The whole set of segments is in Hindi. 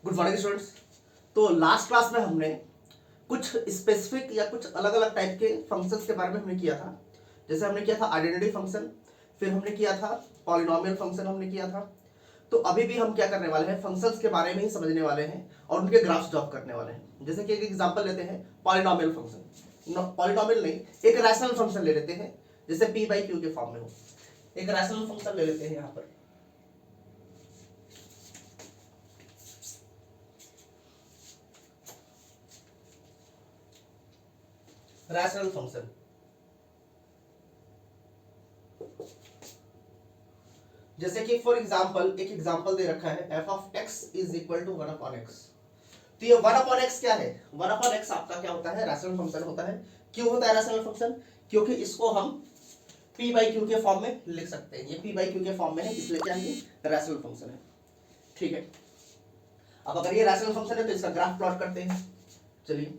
Good morning students. तो लास्ट क्लास में हमने कुछ स्पेसिफिक या कुछ अलग अलग टाइप के फंक्शंस के बारे में हमने किया था। जैसे हमने किया था आइडेंटिटी फंक्शन, फिर हमने किया था पॉलिनोमियल फंक्शन हमने किया था। तो अभी भी हम क्या करने वाले हैं, फंक्शंस के बारे में ही समझने वाले हैं और उनके ग्राफ्स ड्रॉ करने वाले हैं। जैसे कि एक एग्जांपल लेते हैं पॉलिनोमियल फंक्शन, पॉलिनोमियल नहीं, एक रैशनल फंक्शन ले लेते हैं जैसे p बाई क्यू के फॉर्म में हो। एक रैशनल फंक्शन ले लेते हैं यहाँ पर, रैशनल फंक्शन। जैसे कि फॉर एग्जांपल एक एग्जांपल दे रखा है f of x is equal to 1 upon x। तो ये 1 अपॉन x क्या है? 1 अपॉन x आपका क्या होता है? रैशनल फंक्शन होता है। क्यों होता है रैशनल फंक्शन? क्योंकि इसको हम p बाई क्यू के फॉर्म में लिख सकते हैं। ये p बाई क्यू के फॉर्म में है, इसलिए क्या है? रैशनल फंक्शन है। ठीक है, अब अगर ये रैशनल फंक्शन है तो इसका ग्राफ प्लॉट करते हैं। चलिए,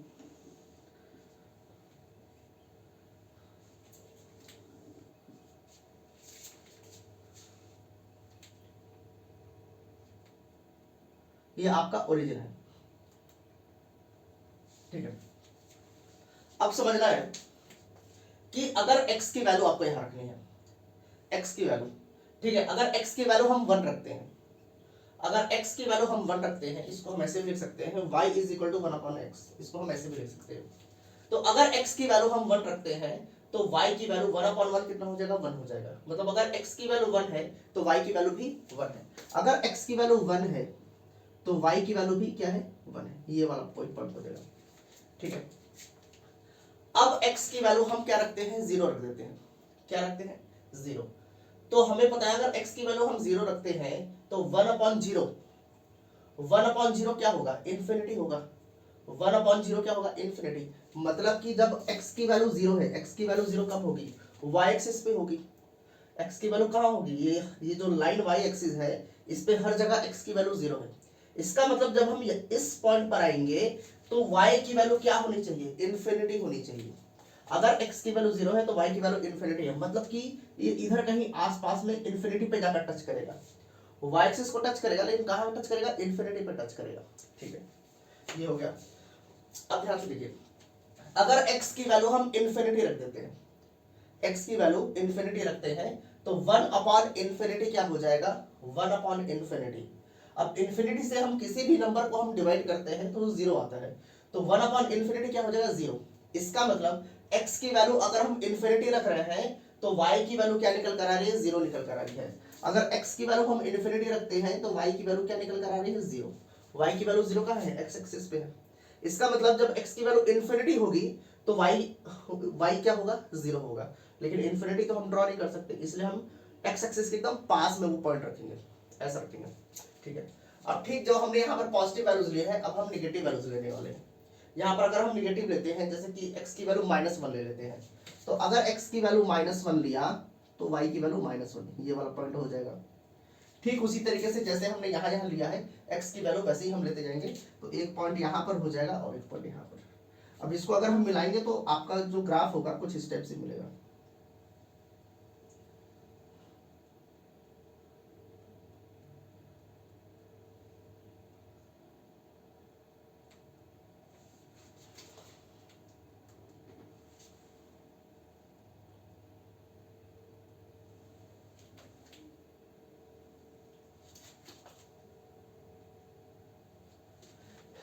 ये आपका ओरिजिन है। ठीक है, अब समझना है कि अगर x की वैल्यू आपको यहां रखनी है, x की वैल्यू, ठीक है, अगर x की वैल्यू हम 1 रखते हैं, अगर x की वैल्यू हम 1 रखते हैं, इसको हम ऐसे भी लिख सकते हैं y is equal to 1 upon x, इसको हम ऐसे भी लिख सकते हैं। तो अगर x की वैल्यू हम 1 रखते हैं तो y की वैल्यू 1 अपॉन 1 कितना हो जाएगा? 1 हो जाएगा। मतलब अगर x की वैल्यू 1 है तो y की वैल्यू भी 1 है। अगर x की वैल्यू 1 है तो y की वैल्यू भी क्या है? 1 है। ये वाला पॉइंट हो जाएगा। ठीक है, अब x की वैल्यू हम क्या रखते हैं? 0 रख देते हैं। क्या रखते हैं? 0। तो हमें पता है अगर x की वैल्यू हम 0 रखते हैं तो 1 अपॉन 0, 1 अपॉन 0 क्या होगा? इन्फिनिटी होगा। 1 अपॉन 0 क्या होगा? इन्फिनिटी। मतलब कि जब x की वैल्यू 0 है, x की वैल्यू 0 कब होगी? y एक्सिस पे होगी। x की वैल्यू कहाँ होगी? ये जो लाइन y एक्सिस है, इस पे हर जगह x की वैल्यू 0 है। इसका मतलब जब हम इस पॉइंट पर आएंगे तो y की वैल्यू क्या होनी चाहिए? इन्फिनिटी होनी चाहिए। अगर x की वैल्यू 0 है तो y की वैल्यू इन्फिनिटी है। मतलब कि ये इधर कहीं आसपास में इन्फिनिटी पे जाकर टच करेगा। y एक्सिस को टच करेगा, लेकिन कहाँ टच करेगा? इन्फिनिटी पे टच करेगा। ठीक है, ये हो गया। अब ध्यान से देखिए, अगर x की वैल्यू हम इन्फिनिटी रख देते हैं, x की वैल्यू इन्फिनिटी रखते हैं तो 1 अपॉन इन्फिनिटी क्या हो जाएगा? 1 अपॉन इन्फिनिटी। अब इन्फिनिटी से हम किसी भी नंबर को हम डिवाइड करते हैं तो 0 आता है। तो 1 अपॉन इन्फिनिटी क्या हो जाएगा? 0। इसका मतलब x की वैल्यू अगर हम इन्फिनिटी रख रहे हैं तो y की वैल्यू क्या निकल कर आ रही है? 0 निकल कर आ रही है। अगर x की वैल्यू हम इन्फिनिटी रखते हैं तो y की वैल्यू क्या निकल कर आ रही है? 0। y की वैल्यू 0 कहाँ है? x एक्सिस पे है। इसका मतलब जब x की वैल्यू इन्फिनिटी होगी तो y क्या होगा? 0 होगा। लेकिन इन्फिनिटी तो हम ड्रॉ नहीं कर सकते, इसलिए हम x एक्सिस के एकदम पास में वो पॉइंट रखेंगे, ऐसा रखेंगे। ठीक है, अब ठीक जो हमने यहाँ पर पॉजिटिव वैल्यूज लिए हैं, अब हम नेगेटिव वैल्यूज लेने वाले हैं। यहाँ पर अगर हम नेगेटिव लेते हैं, जैसे कि x की वैल्यू -1 ले लेते हैं, तो अगर x की वैल्यू -1 लिया तो y की वैल्यू -1, ये वाला पॉइंट हो जाएगा। ठीक उसी तरीके से जैसे हमने यहाँ यहाँ लिया है x की वैल्यू, वैसे ही हम लेते जाएंगे। तो एक पॉइंट यहाँ पर हो जाएगा और एक पॉइंट यहाँ पर। अब इसको अगर हम मिलाएंगे तो आपका जो ग्राफ होगा कुछ इस टाइप से मिलेगा।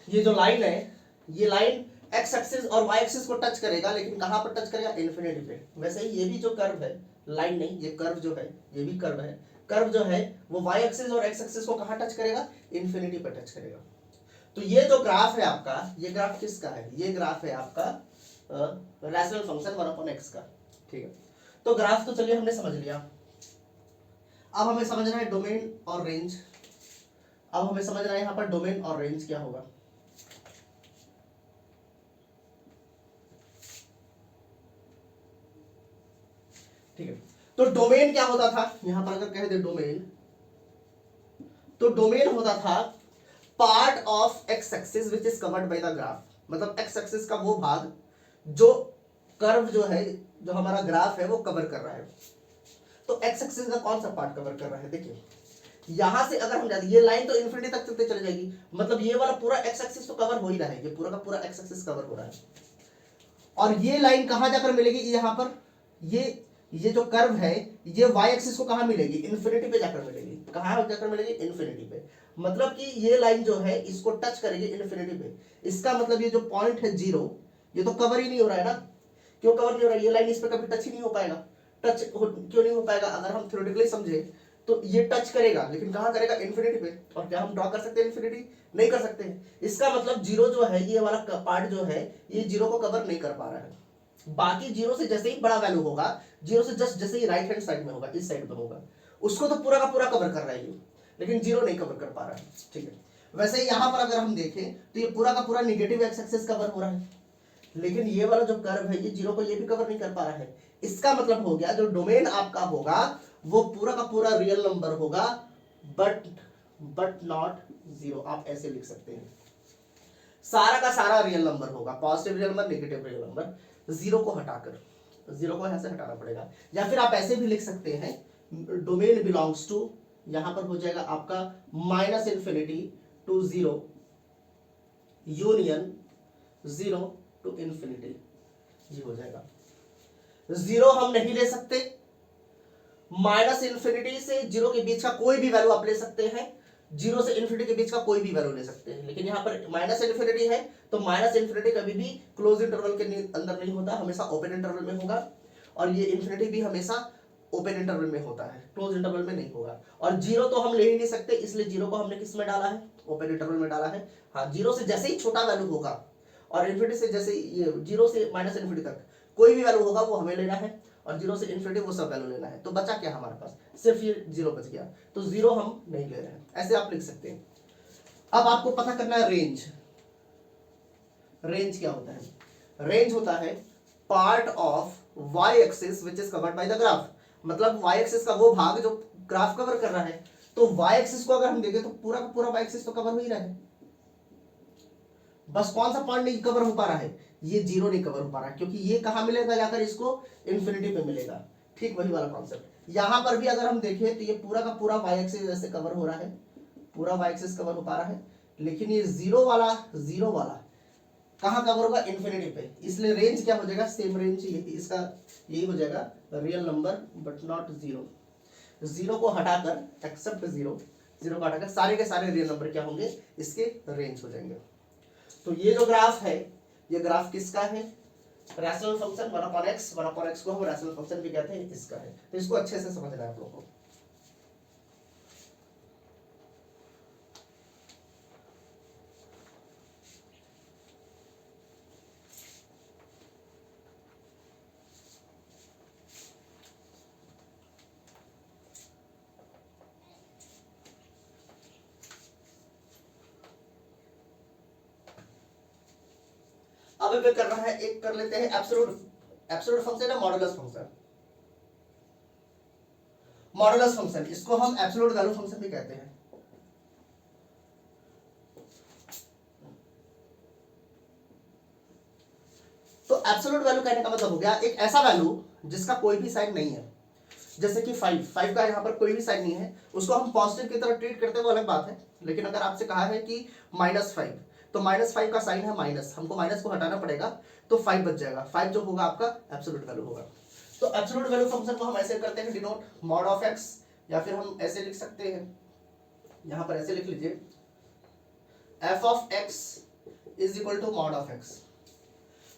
ये जो लाइन है, ये लाइन x एक्सिस और y एक्सिस को टच करेगा, लेकिन कहां पर टच करेगा? इन्फिनिटी पे। वैसे ही ये भी जो कर्व है, लाइन नहीं, ये कर्व जो है, ये भी कर्व है, कर्व जो है वो y एक्सिस और x एक्सिस को कहां टच करेगा? इन्फिनिटी पे टच करेगा। तो ये जो ग्राफ है आपका, ये ग्राफ किसका है? ये ग्राफ है आपका रैशनल फंक्शन 1 अपॉन x का। ठीक है, तो ग्राफ तो चलिए हमने समझ लिया। अब हमें समझना है डोमेन और रेंज। अब हमें समझना है यहाँ पर डोमेन और रेंज क्या होगा। ठीक है, तो डोमेन क्या होता था? यहां पर अगर कह दे डोमेन, तो डोमेन होता था part of x axis which is covered by the graph. मतलब एक्स एक्सिस का वो भाग जो कर्व जो है, जो हमारा ग्राफ है वो कवर कर रहा है। तो एक्स एक्सिस का कौन सा पार्ट कवर कर रहा है? देखिए, यहां से अगर हम जाते, ये लाइन तो इन्फिनिटी तक चलते चले जाएगी, मतलब ये वाला पूरा एक्स एक्सिस तो कवर हो ही रहा है, ये पूरा का पूरा एक्स एक्सिस कवर हो रहा है। और ये लाइन कहां जाकर मिलेगी, यहाँ पर ये जो कर्व है ये वाई एक्सिस को कहां मिलेगी, इन्फिनिटी पे जाकर मिलेगी। कहां जाकर मिलेगी, इन्फिनिटी पे। मतलब कि ये लाइन जो है इसको टच करेगी इन्फिनिटी पे। इसका मतलब ये जो पॉइंट है 0, ये तो कवर ही नहीं हो रहा है ना। क्यों कवर नहीं हो रहा है, ये लाइन इस पर कभी टच ही नहीं हो पाएगा। क्यों नहीं हो पाएगा, अगर हम थ्योरेटिकली समझे तो ये टच करेगा, लेकिन कहां करेगा, इन्फिनिटी पे। और क्या हम ड्रॉ कर सकते हैं इन्फिनिटी, नहीं कर सकते। इसका मतलब 0 जो है, ये वाला पार्ट जो है ये 0 को कवर नहीं कर पा रहा है। बाकी 0 से जैसे ही बड़ा वैल्यू होगा, 0 से जस्ट जैसे ही राइट हैंड साइड में होगा, इस साइड में होगा, उसको तो पूरा का पूरा कवर कर रहा है ये, लेकिन 0 नहीं कवर कर पा रहा है। ठीक है, वैसे ही यहां पर अगर हम देखें तो ये पूरा का पूरा निगेटिव एक्स एक्सिस कवर हो रहा है, लेकिन ये वाला जो कर्व है ये 0 को ये भी कवर नहीं कर पा रहा है। इसका मतलब हो गया जो डोमेन आपका होगा वो पूरा का पूरा रियल नंबर होगा, बट नॉट 0। आप ऐसे लिख सकते हैं, सारा का सारा रियल नंबर होगा, positive real number, negative real number, 0 को हटाकर, 0 को यहां से हटाना पड़ेगा। या फिर आप ऐसे भी लिख सकते हैं, डोमेन बिलोंग्स टू, यहां पर हो जाएगा आपका -∞ to 0 यूनियन 0 to ∞, ये हो जाएगा। 0 हम नहीं ले सकते, -∞ से 0 के बीच का कोई भी वैल्यू आप ले सकते हैं, 0 से इन्फिनिटी के बीच का कोई भी वैल्यू ले सकते हैं। लेकिन यहाँ पर -∞ है तो -∞ कभी भी क्लोज इंटरवल के अंदर नहीं होता, हमेशा ओपन इंटरवल में होगा। और ये इन्फिनिटी भी हमेशा ओपन इंटरवल में होता है, क्लोज इंटरवल में नहीं होगा। और 0 तो हम ले ही नहीं सकते, इसलिए 0 को हमने किस में डाला है, ओपन इंटरवल में डाला है। हाँ, 0 से जैसे ही छोटा वैल्यू होगा और इन्फिनिटी से जैसे ये 0 से -∞ तक कोई भी वैल्यू होगा वो हमें लेना है, और 0 से इन्फिनिटी वो सब वैल्यू लेना है। तो बचा क्या हमारे पास, सिर्फ ये 0 बच गया, तो 0 हम नहीं ले रहे हैं, ऐसे आप लिख सकते हैं। अब आपको पता करना है रेंज। रेंज क्या होता है, रेंज होता है part of Y axis which is covered by the graph. मतलब वाई एक्सिस का वो भाग जो ग्राफ कवर कर रहा है। तो वाई एक्सिस को अगर हम देखें तो पूरा का पूरा वाई एक्सिस तो कवर हो ही रहा है, बस कौन सा पॉइंट नहीं कवर हो पा रहा है, ये 0 नहीं कवर हो पा रहा है, क्योंकि ये कहां मिलेगा जाकर, इसको इन्फिनिटी पे मिलेगा। ठीक वही वाला कॉन्सेप्ट यहां पर भी अगर हम देखें तो ये पूरा का पूरा वाई एक्सिस जैसे कवर हो रहा है, पूरा वाई एक्सिस कवर हो पा रहा है, लेकिन ये 0 वाला कहां कवर होगा, इन्फिनिटी पे। इसलिए रेंज क्या हो जाएगा, सेम रेंज, इसका यही हो जाएगा, रियल नंबर बट नॉट 0। 0 को हटाकर एक्सेप्ट 0 को हटाकर सारे के सारे रियल नंबर क्या होंगे, इसके रेंज हो जाएंगे। तो ये जो ग्राफ है, ये ग्राफ किसका है, रैशनल फंक्शन 1/x, 1/x को हम रैशनल फंक्शन भी कहते हैं, इसका है। तो इसको अच्छे से समझना है आप लोगों को। अब हमें करना है, एक कर लेते हैं एब्सोल्यूट फंक्शन है, मॉडुलस फंक्शन। मॉडुलस फंक्शन, इसको हम एब्सोल्यूट वैल्यू फंक्शन भी कहते हैं। तो एब्सोल्यूट वैल्यू कहने का मतलब हो गया एक ऐसा वैल्यू जिसका कोई भी साइन नहीं है। जैसे कि 5 का यहाँ पर कोई भी साइन नहीं है, उसको हम पॉजिटिव की तरह ट्रीट करते हैं, वो अलग बात है। लेकिन अगर आपसे कहा है कि -5, तो -5 का साइन है माइनस, हमको माइनस को हटाना पड़ेगा, तो 5 बच जाएगा। 5 जो होगा आपका एब्सोल्यूट वैल्यू होगा। तो एब्सोल्यूट वैल्यू फंक्शन को हम ऐसे करते हैं डिनोट, मॉड ऑफ x, या फिर हम ऐसे लिख सकते हैं, यहाँ पर ऐसे लिख लीजिए, f of x is equal to mod of x।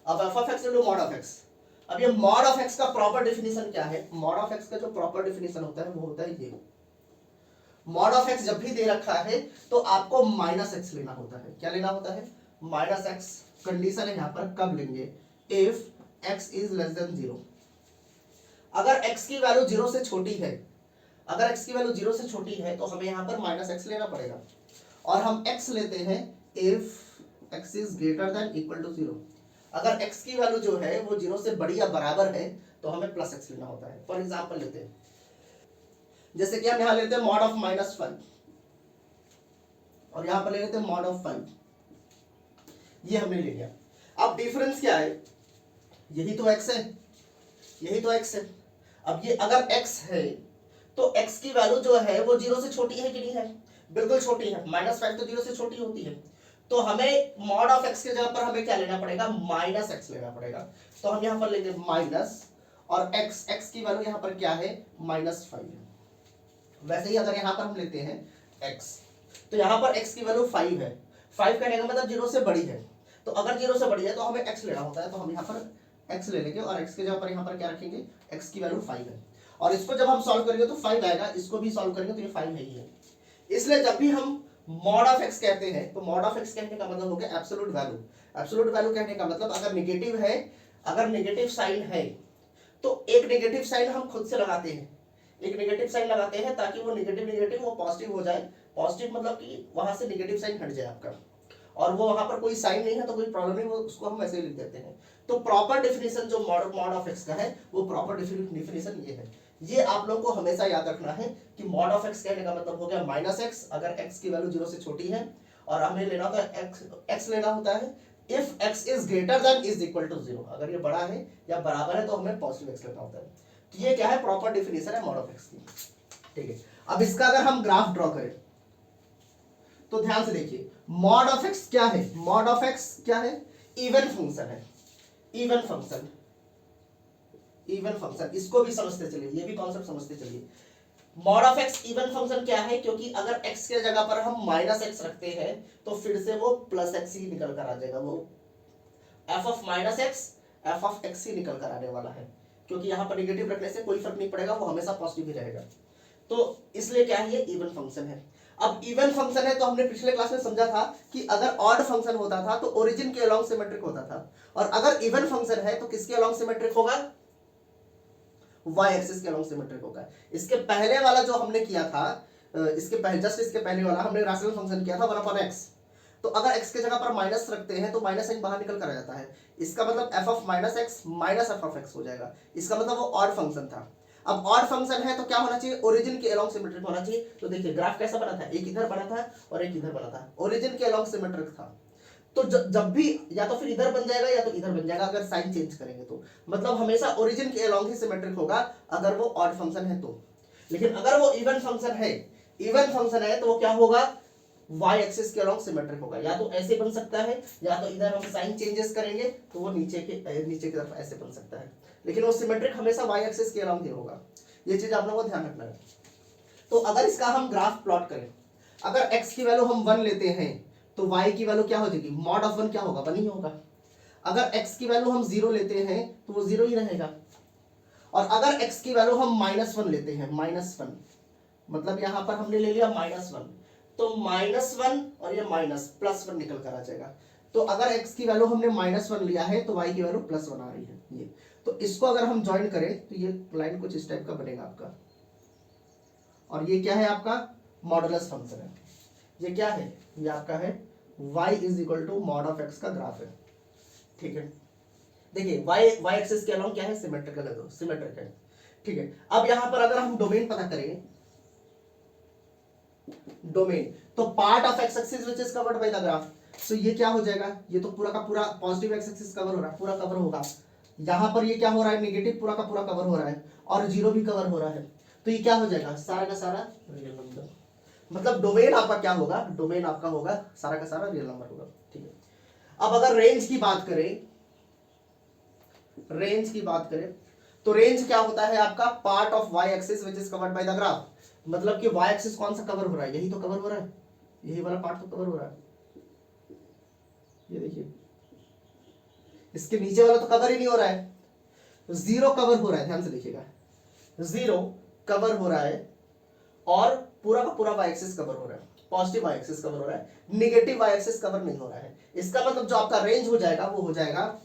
अब f of x equal to mod of x। अब ये मॉड ऑफ x का प्रॉपर डेफिनेशन क्या है, मॉड ऑफ x का जो प्रॉपर डेफिनेशन होता है वो होता है ये, मॉड ऑफ x जब भी दे रखा है तो आपको -x लेना होता है। क्या लेना होता है, -x। कंडीशन है यहाँ पर, कब लेंगे, if x is less than 0। अगर x की वैल्यू 0 से छोटी है, अगर x की वैल्यू 0 से छोटी है तो हमें यहाँ पर -x लेना पड़ेगा। और हम x लेते हैं if x is greater than equal to 0। अगर x की वैल्यू जो है वो 0 से बड़ी या बराबर है तो हमें +x लेना होता है। फॉर एग्जाम्पल लेते हैं, जैसे कि हम यहाँ लेते हैं मॉड ऑफ -5, और यहाँ पर ले लेते हैं मॉड ऑफ 5, ये हमने ले लिया। अब डिफरेंस क्या है, यही तो x है, यही तो x है। अब ये अगर x है तो x की वैल्यू जो है वो 0 से छोटी है कि नहीं है? बिल्कुल छोटी है। -5 तो 0 से छोटी होती है, तो हमें मॉड ऑफ x की जगह पर हमें क्या लेना पड़ेगा? -x लेना पड़ेगा। तो हम यहां पर लेंगे माइनस, और x की वैल्यू यहां पर क्या है? -5 है। वैसे ही अगर यहां पर हम लेते हैं x, तो यहां पर x की वैल्यू 5 है। 5 कहने का मतलब 0 से बड़ी है, तो अगर 0 से बड़ी है तो हमें x लेना होता है, तो हम यहां पर x ले लेंगे, और x की जगह पर यहां पर क्या रखेंगे? x की वैल्यू 5 है, और इसको जब हम सॉल्व करेंगे तो 5 आएगा, इसको भी सॉल्व करेंगे तो ये 5 है ही है। इसलिए जब भी हम मॉड ऑफ x कहते हैं, तो मॉड ऑफ x कहने का मतलब हो गया एब्सोल्यूट वैल्यू। एब्सोल्यूट वैल्यू कहने का मतलब अगर नेगेटिव है, अगर नेगेटिव साइन है, तो एक नेगेटिव साइन हम खुद से लगाते हैं, एक नेगेटिव साइन लगाते हैं ताकि वो नेगेटिव नेगेटिव वो पॉजिटिव हो जाए। पॉजिटिव मतलब कि वहां से नेगेटिव साइन हट जाए आपका, और वो वहां पर कोई साइन नहीं है तो कोई प्रॉब्लम नहीं, वो उसको हम ऐसे ही लिख देते हैं। तो प्रॉपर डेफिनेशन जो मॉड ऑफ एक्स का है, वो प्रॉपर डेफिनेशन ये है। ये आप लोगों को हमेशा याद रखना है कि मॉड ऑफ एक्स कहने का मतलब हो गया -x, अगर x की वैल्यू 0 से छोटी है, और हमें लेना होता है x लेना होता है if x is greater than is equal to 0, अगर ये बड़ा है या बराबर है तो हमें पॉजिटिव x लेना होता है। तो ये क्या है? प्रॉपर डेफिनेशन है मॉड ऑफ एक्स की। ठीक है, अब इसका अगर हम ग्राफ ड्रॉ करें तो ध्यान से देखिए, मॉड ऑफ एक्स क्या है? मॉड ऑफ एक्स क्या है? इवन फंक्शन है, इवन फंक्शन, इवन फंक्शन। इसको भी समझते चलिए, ये भी कॉन्सेप्ट समझते चलिए। Mod of x even function क्या है? क्योंकि अगर x के जगह पर हम -x रखते हैं तो फिर से वो +x ही निकल कर आ जाएगा, वो f of -x f of x ही निकल कर आने वाला है, क्योंकि यहाँ पर नेगेटिव रखने से कोई फर्क नहीं पड़ेगा, वो हमेशा पॉजिटिव ही रहेगा। तो इसलिए क्या है? ये इवन फंक्शन है। अब इवन फंक्शन है तो हमने पिछले क्लास में समझा था कि अगर ऑड फंक्शन होता था तो ओरिजिन के अलोंग सिमेट्रिक होता था, और अगर इवन फंक्शन है तो किसके अलोंग सिमेट्रिक होगा? वाई एक्सिस के अलोंग सिमेट्रिक होगा। इसके पहले वाला जो हमने किया था, इसके पहले जस्ट इसके पहले वाला हमने रैशनल फंक्शन किया था 1/x, तो अगर x के जगह पर माइनस रखते हैं तो माइनस साइन बाहर निकल कर आ जाता है, इसका मतलब f of -x minus f of x हो जाएगा, इसका मतलब वो ऑड फंक्शन था। अब ऑड फंक्शन है तो क्या होना चाहिए? ओरिजिन के अलोंग सिमेट्रिक होना चाहिए। तो देखिए ग्राफ कैसा बना था, एक इधर बना था और एक इधर बना था, ओरिजिन के अलोंग सिमेट्रिक था। तो जब भी या तो फिर इधर बन जाएगा या तो इधर बन जाएगा, अगर साइन चेंज करेंगे तो मतलब हमेशा ओरिजिन के अलोंग ही सिमेट्रिक होगा अगर वो ऑड फंक्शन है तो। लेकिन अगर वो इवन फंक्शन है, इवन फंक्शन है तो वो क्या होगा? वाई एक्सिस के अलोंग सिमेट्रिक होगा। या तो ऐसे बन सकता है, या तो इधर हम साइन चेंजेस करेंगे तो वो नीचे की तरफ ऐसे बन सकता है, लेकिन वो सिमेट्रिक हमेशा वाई एक्सिस के अलोंग ही होगा। ये चीज आप लोगों को ध्यान रखना है। तो अगर इसका हम ग्राफ प्लॉट करें, अगर x की वैल्यू हम 1 लेते हैं तो y की वैल्यू क्या हो जाएगी? मॉड ऑफ 1 क्या होगा? 1 ही होगा। अगर x की वैल्यू हम 0 लेते हैं तो वो 0 ही रहेगा, और अगर x की वैल्यू हम -1 लेते हैं, -1 मतलब यहां पर हमने ले लिया -1, तो -1 और ये +1 निकल कर आ जाएगा। तो अगर x की वैल्यू हमने -1 लिया है तो y की वैल्यू +1 आ रही है। ये तो इसको अगर हम ज्वाइन करें तो ये लाइन कुछ इस टाइप का बनेगा आपका, और ये क्या है? आपका मॉडुलस फंक्शन है। ये क्या है? ये आपका है y is equal to mod of x का ग्राफ है। ठीक है, देखिए y एक्सिस के अलोंग क्या है? सिमेट्रिकल है, तो सिमेट्रिक है। ठीक है, अब यहां पर अगर हम डोमेन पता करें, डोमेन, तो part of x axis which is covered by the graph, so ये क्या हो जाएगा? ये तो पूरा का पूरा पॉजिटिव x एक्सिस कवर हो रहा है, पूरा कवर होगा। यहां पर ये क्या हो रहा है? नेगेटिव पूरा का पूरा कवर हो रहा है, और 0 भी कवर हो रहा है, तो ये क्या हो जाएगा? सारा का सारा रियल नंबर। मतलब डोमेन आपका क्या होगा? डोमेन आपका होगा सारा का सारा रियल नंबर होगा। ठीक है, अब अगर रेंज की बात करें, रेंज की बात करें तो रेंज क्या होता है आपका? Part of y axis which is covered by the graph. मतलब कि y एक्सिस कौन सा कवर हो रहा है? यही तो कवर हो रहा है, यही वाला पार्ट तो कवर हो रहा है। ये देखिए, इसके नीचे वाला तो कवर ही नहीं हो रहा है, 0 कवर हो रहा है। ध्यान से देखिएगा, 0 कवर हो रहा है, और पूरा का पूरा y एक्सिस कवर हो रहा है, पॉजिटिव y एक्सिस कवर हो रहा है, नेगेटिव y एक्सिस कवर नहीं हो रहा है। इसका मतलब जो आपका रेंज हो जाएगा वो हो जाएगा,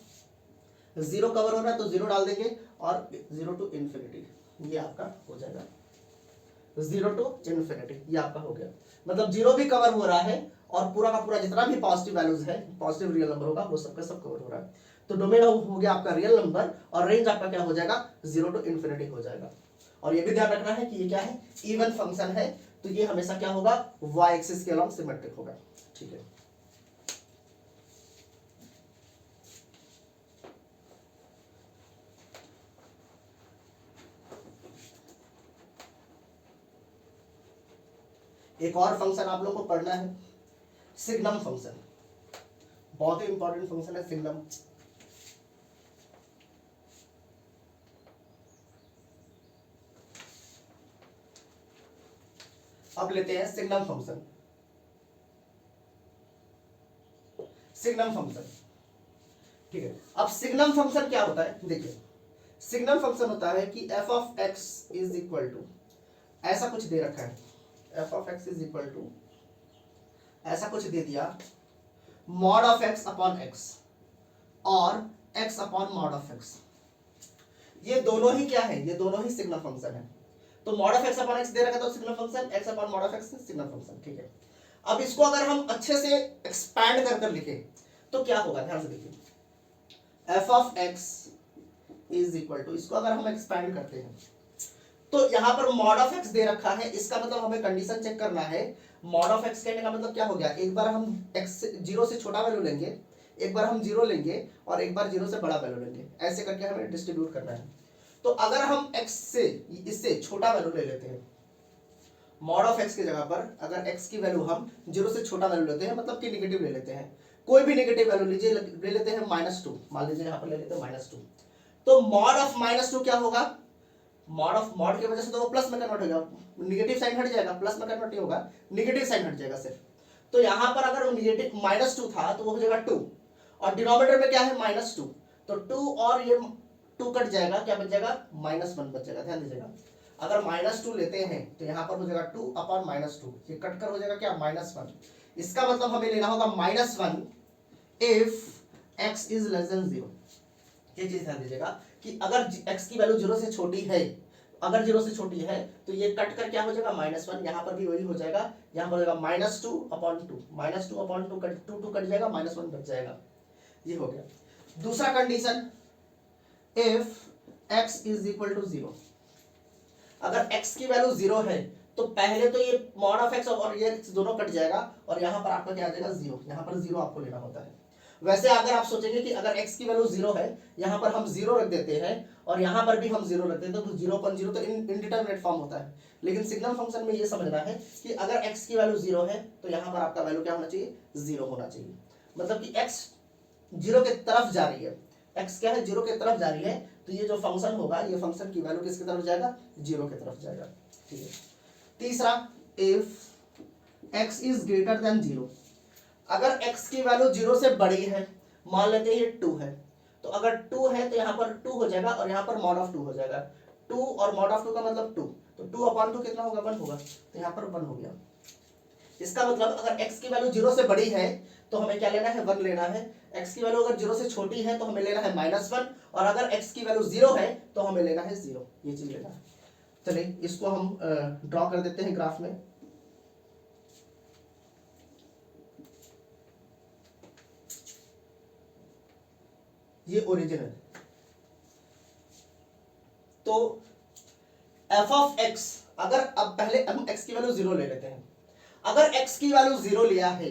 0 कवर हो रहा है तो 0 डाल देंगे, और 0 टू इन्फिनिटी, ये आपका हो जाएगा 0 टू इन्फिनिटी, ये आपका हो गया। मतलब 0 भी कवर हो रहा है, और पूरा का पूरा जितना भी पॉजिटिव वैल्यूज है, पॉजिटिव रियल नंबर होगा, वो सबका सब कवर हो रहा है। तो डोमेन हो गया आपका रियल नंबर, और रेंज आपका क्या हो जाएगा? 0 टू इन्फिनिटी हो जाएगा। और ये भी ध्यान रखना है कि ये क्या है? इवन फंक्शन है, तो ये हमेशा क्या होगा? y एक्सिस के अलोंग सिमेट्रिक होगा। ठीक है, एक और फंक्शन आप लोगों को पढ़ना है, सिग्नम फंक्शन, बहुत ही इंपॉर्टेंट फंक्शन है सिग्नम। अब लेते हैं सिग्नम फंक्शन। सिग्नम फंक्शन, ठीक है। अब सिग्नम फंक्शन क्या होता है, देखिए सिग्नम फंक्शन होता है कि F of X is equal to, ऐसा कुछ दे रखा है, F of X is equal to, ऐसा कुछ दे दिया, mod of X upon X और X upon mod of X. ये दोनों ही क्या है, ये दोनों ही सिग्नम फंक्शन है। तो mod of X upon X दे रखा है तो signum function, X upon mod of X signum function, ठीक है। अब इसको अगर हम अच्छे से एक्सपैंड कर कर लिखे तो क्या होगा, ध्यान से देखिए, F of X is equal to, इसको अगर हम एक्सपैंड करते हैं तो यहां पर मॉड ऑफ एक्स दे रखा है, इसका मतलब हमें कंडीशन चेक करना है। मॉड ऑफ एक्स कहने का मतलब क्या हो गया, एक बार हम एक्स जीरो से छोटा वैल्यू लेंगे, एक बार हम जीरो लेंगे और एक बार जीरो से बड़ा वैल्यू लेंगे, ऐसे करके हमें डिस्ट्रीब्यूट करना है। तो अगर हम x से इससे छोटा वैल्यू ले लेते हैं, मॉड ऑफ x की जगह पर अगर x की वैल्यू हम जीरो से छोटा वैल्यू लेते हैं, मतलब कि नेगेटिव ले लेते हैं, कोई भी नेगेटिव वैल्यू लीजिए, ले लेते हैं -2, मान लीजिए यहाँ पर ले लेते हैं -2, तो मॉड ऑफ -2 क्या होगा, मॉड ऑफ, मॉड की वजह से तो वो प्लस में कन्वर्ट हो जाएगा, नेगेटिव साइन हट जाएगा, प्लस में कन्वर्ट नहीं होगा, नेगेटिव साइन हट जाएगा सिर्फ। तो यहाँ पर अगर नेगेटिव -2 था तो वो हो जाएगा 2, और डिनोमिनेटर में क्या है -2, तो 2 और ये 2 कट जाएगा, क्या बच जाएगा, -1 बच जाएगा। ध्यान दीजिएगा, अगर -2 लेते हैं तो यहाँ पर हो जाएगा 2 अपॉन -2, ये कट कर हो जाएगा क्या, -1। इसका मतलब हमें लेना होगा -1 if x is less than 0। ये चीज ध्यान दीजिएगा कि अगर x की वैल्यू 0 से छोटी है, अगर 0 से छोटी है तो ये कट कर क्या हो जाएगा, -1, यहाँ पर भी वही हो जाएगा, यहाँ पर हो जाएगा -2 अपॉन 2, -2 अपॉन 2 कट, 2 कट जाएगा, -1 बच जाएगा, ये हो गया। दूसरा condition, if x is equal to 0, अगर x की वैल्यू 0 है तो पहले तो ये मॉड ऑफ x और ये दोनों कट जाएगा और यहाँ पर आपका क्या आ जाएगा, 0, यहाँ पर 0 आपको लेना होता है। वैसे अगर आप सोचेंगे कि अगर x की वैल्यू 0 है, यहाँ पर हम 0 रख देते हैं और यहाँ पर भी हम 0 रख देते हैं, तो 0/0 तो इनडिटरमिनेट फॉर्म होता है। लेकिन सिग्नम फंक्शन में ये समझना है कि अगर x की वैल्यू 0 है तो यहाँ पर आपका वैल्यू क्या होना चाहिए, 0 होना चाहिए, मतलब कि x 0 की तरफ जा रही है, x क्या है, 0 की तरफ जा रही है, तो ये जो फंक्शन होगा, ये फंक्शन की वैल्यू किसकी तरफ जाएगा, 0 की तरफ जाएगा, ठीक है। तीसरा, if x is greater then 0, अगर x की वैल्यू 0 से बड़ी है, मान लेते हैं ये 2 है, तो अगर 2 है तो यहाँ पर 2 हो जाएगा और यहाँ पर मॉड ऑफ 2 हो जाएगा, 2 और मॉड ऑफ 2 का मतलब 2, तो 2 अपॉन 2 कितना होगा, 1 होगा, तो यहाँ पर 1 हो गया। इसका मतलब अगर x की वैल्यू 0 से बड़ी है तो हमें क्या लेना है, 1 लेना है, x की वैल्यू अगर 0 से छोटी है तो हमें लेना है -1, और अगर x की वैल्यू 0 है तो हमें लेना है 0, ये चीज लेना है। चलिए इसको हम ड्रॉ कर देते हैं ग्राफ में। ये ओरिजिन है, तो f ऑफ x, अगर अब पहले हम x की वैल्यू 0 ले लेते हैं, अगर x की वैल्यू 0 लिया है,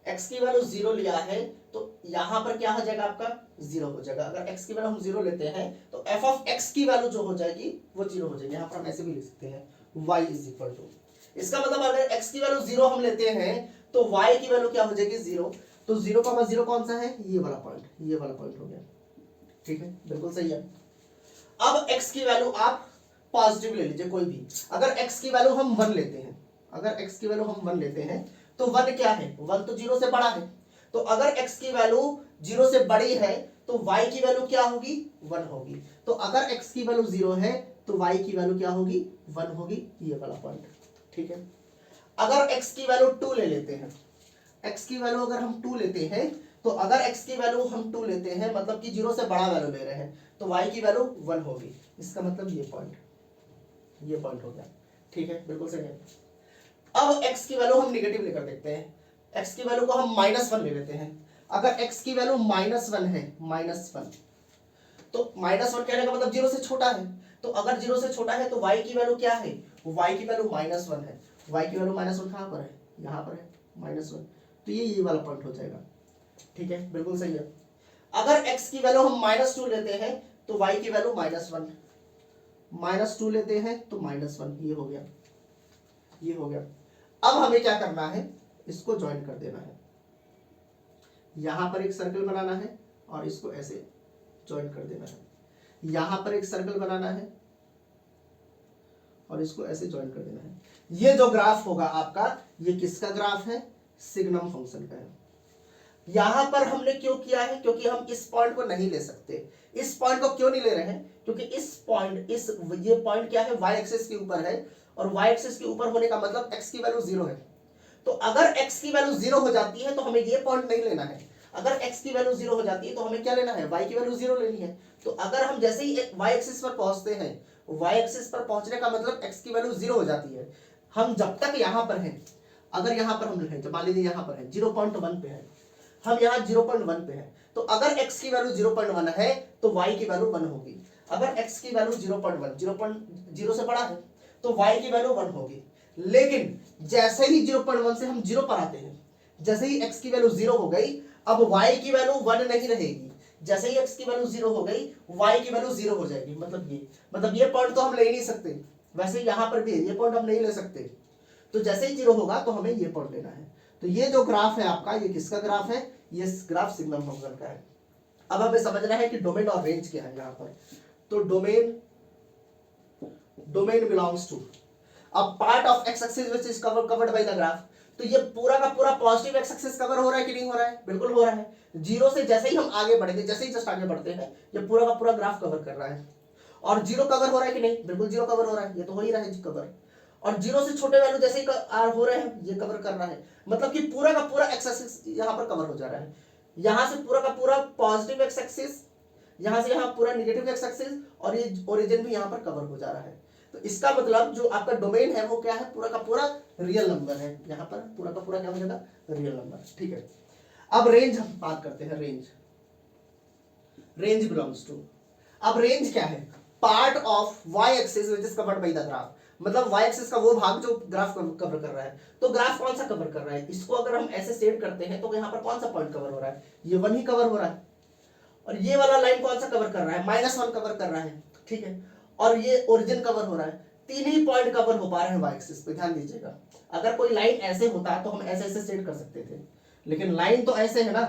x की वैल्यू 0 लिया है तो यहां पर क्या हो जाएगा, आपका 0 हो जाएगा। अगर x की वैल्यू हम 0 लेते हैं तो f ऑफ x की वैल्यू जो हो जाएगी वो 0 हो जाएगी। यहां पर हम ऐसे भी लिख सकते हैं y इज इक्वल टू, इसका मतलब अगर x की वैल्यू 0 हम लेते हैं तो y की वैल्यू क्या हो जाएगी, 0, तो 0,0 कौन सा है, ये वाला पॉइंट, ये वाला पॉइंट हो गया, ठीक है, बिल्कुल सही है। अब x की वैल्यू आप पॉजिटिव ले लीजिए कोई भी, अगर x की वैल्यू हम 1 लेते हैं, अगर x की वैल्यू हम 1 लेते हैं तो 1 क्या है, 1 तो 0 से बड़ा है, तो अगर x की वैल्यू 0 से बड़ी है तो y की वैल्यू क्या होगी, 1 होगी, तो अगर x की वैल्यू 0 है तो y की वैल्यू क्या होगी, 1 होगी, ये वाला पॉइंट, ठीक है। अगर x की वैल्यू 2 ले लेते हैं, x की वैल्यू अगर हम 2 लेते हैं, तो अगर x की वैल्यू हम 2 लेते हैं मतलब कि 0 से बड़ा वैल्यू ले रहे हैं, तो y की वैल्यू 1 होगी, इसका मतलब ये पॉइंट हो गया, ठीक है, बिल्कुल सही है। अब x की वैल्यू हम निगेटिव लेकर देखते हैं, x की वैल्यू को हम -1 ले लेते हैं, अगर x की वैल्यू -1 है, -1, तो -1 कहने का मतलब 0 से छोटा है, तो अगर 0 से छोटा है तो y की वैल्यू क्या है, y की वैल्यू -1 है, y की वैल्यू -1 कहाँ पर है, यहाँ पर है -1, तो ये वाला पॉइंट हो जाएगा, ठीक है, बिल्कुल सही है। अगर x की वैल्यू हम -2 लेते हैं तो y की वैल्यू -1, -2 लेते हैं तो -1, ये हो गया, ये हो गया। अब हमें क्या करना है, इसको ज्वाइन कर देना है, यहां पर एक सर्कल बनाना है और इसको ऐसे ज्वाइन कर देना है, यहां पर एक सर्कल बनाना है और इसको ऐसे ज्वाइन कर देना है। ये जो ग्राफ होगा आपका, ये किसका ग्राफ है, सिग्नम फंक्शन का है। यहां पर हमने क्यों किया है, क्योंकि हम इस पॉइंट को नहीं ले सकते। इस पॉइंट को क्यों नहीं ले रहे हैं, क्योंकि इस पॉइंट, ये पॉइंट क्या है, वाई एक्सिस के ऊपर है, और वाई एक्सिस के ऊपर होने का मतलब एक्स की वैल्यू 0 है। तो अगर x की वैल्यू 0 हो जाती है तो हमें ये पॉइंट नहीं लेना है। अगर x की वैल्यू 0 हो जाती है तो हमें क्या लेना है, y की वैल्यू 0 लेनी है। तो अगर हम जैसे ही y एक्सिस पर पहुंचते हैं, y एक्सिस पर पहुंचने का मतलब x की वैल्यू 0 हो जाती है। हम जब तक यहां पर हैं, अगर यहां पर हम हैं, मान लीजिए यहां पर है 0.1 पे है, हम यहाँ 0.1 पे हैं, तो अगर x की वैल्यू 0.1 है तो y की वैल्यू 1 होगी। अगर x की वैल्यू 0.1 0.0 से बड़ा है तो y की वैल्यू 1 होगी। लेकिन जैसे ही 0.1 से हम 0 पर आते हैं, जैसे ही x की वैल्यू 0 हो गई, अब y की वैल्यू 1 नहीं रहेगी। जैसे ही x की वैल्यू 0 हो गई, y की वैल्यू 0 हो जाएगी। मतलब ये पॉइंट तो हम ले ही नहीं सकते। वैसे यहां पर भी ये पॉइंट हम नहीं ले सकते। तो जैसे ही 0 होगा तो हमें ये पॉइंट लेना है। तो ये जो ग्राफ है आपका, ये किसका ग्राफ है, ये ग्राफ सिग्नम फंक्शन का है। अब हमें समझना है कि डोमेन और रेंज क्या है यहाँ पर। तो डोमेन बिलोंग्स टू अब part of x axis which is covered by the graph. तो ये पूरा का पूरा पॉजिटिव एक्स एक्सिस कवर हो रहा है कि नहीं हो रहा है, बिल्कुल हो रहा है। 0 से जैसे ही हम आगे बढ़ेंगे, जैसे ही जस्ट आगे बढ़ते हैं, ये पूरा का पूरा ग्राफ कवर कर रहा है। और 0 कवर हो रहा है कि नहीं, बिल्कुल 0 कवर हो रहा है, ये तो हो ही रहा है कवर। और 0 से छोटे वैल्यू जैसे ही हो रहे हैं, ये कवर कर रहा है। मतलब कि पूरा का पूरा एक्स एक्सिस यहाँ पर कवर हो जा रहा है। यहां से पूरा का पूरा पॉजिटिव एक्स एक्सिस, यहां से यहाँ पूरा नेगेटिव एक्स एक्सिस, और ये ओरिजिन भी यहाँ पर कवर हो जा रहा है। तो इसका मतलब जो आपका डोमेन है वो क्या है, पूरा का पूरा रियल नंबर है। यहाँ पर पूरा का पूरा क्या हो जाएगा, रियल नंबर। ठीक है, अब रेंज हम बात करते हैं। रेंज बिलोंग्स टू, अब रेंज क्या है, part of Y axis which is covered by the graph. मतलब वाई एक्सिस का वो भाग जो ग्राफ कवर कर रहा है। तो ग्राफ कौन सा कवर कर रहा है, इसको अगर हम ऐसे सेट करते हैं तो यहाँ पर कौन सा पॉइंट कवर हो रहा है, ये 1 ही कवर हो रहा है। और ये वाला लाइन कौन सा कवर कर रहा है, -1 कवर कर रहा है। ठीक है, और ये ओरिजिन कवर हो रहा है। 3 ही पॉइंट कवर हो पा रहे हैं वाई एक्सिस पे, ध्यान दीजिएगा। अगर कोई लाइन ऐसे होता तो हम ऐसे ऐसे सेट कर सकते थे, लेकिन लाइन तो ऐसे है ना,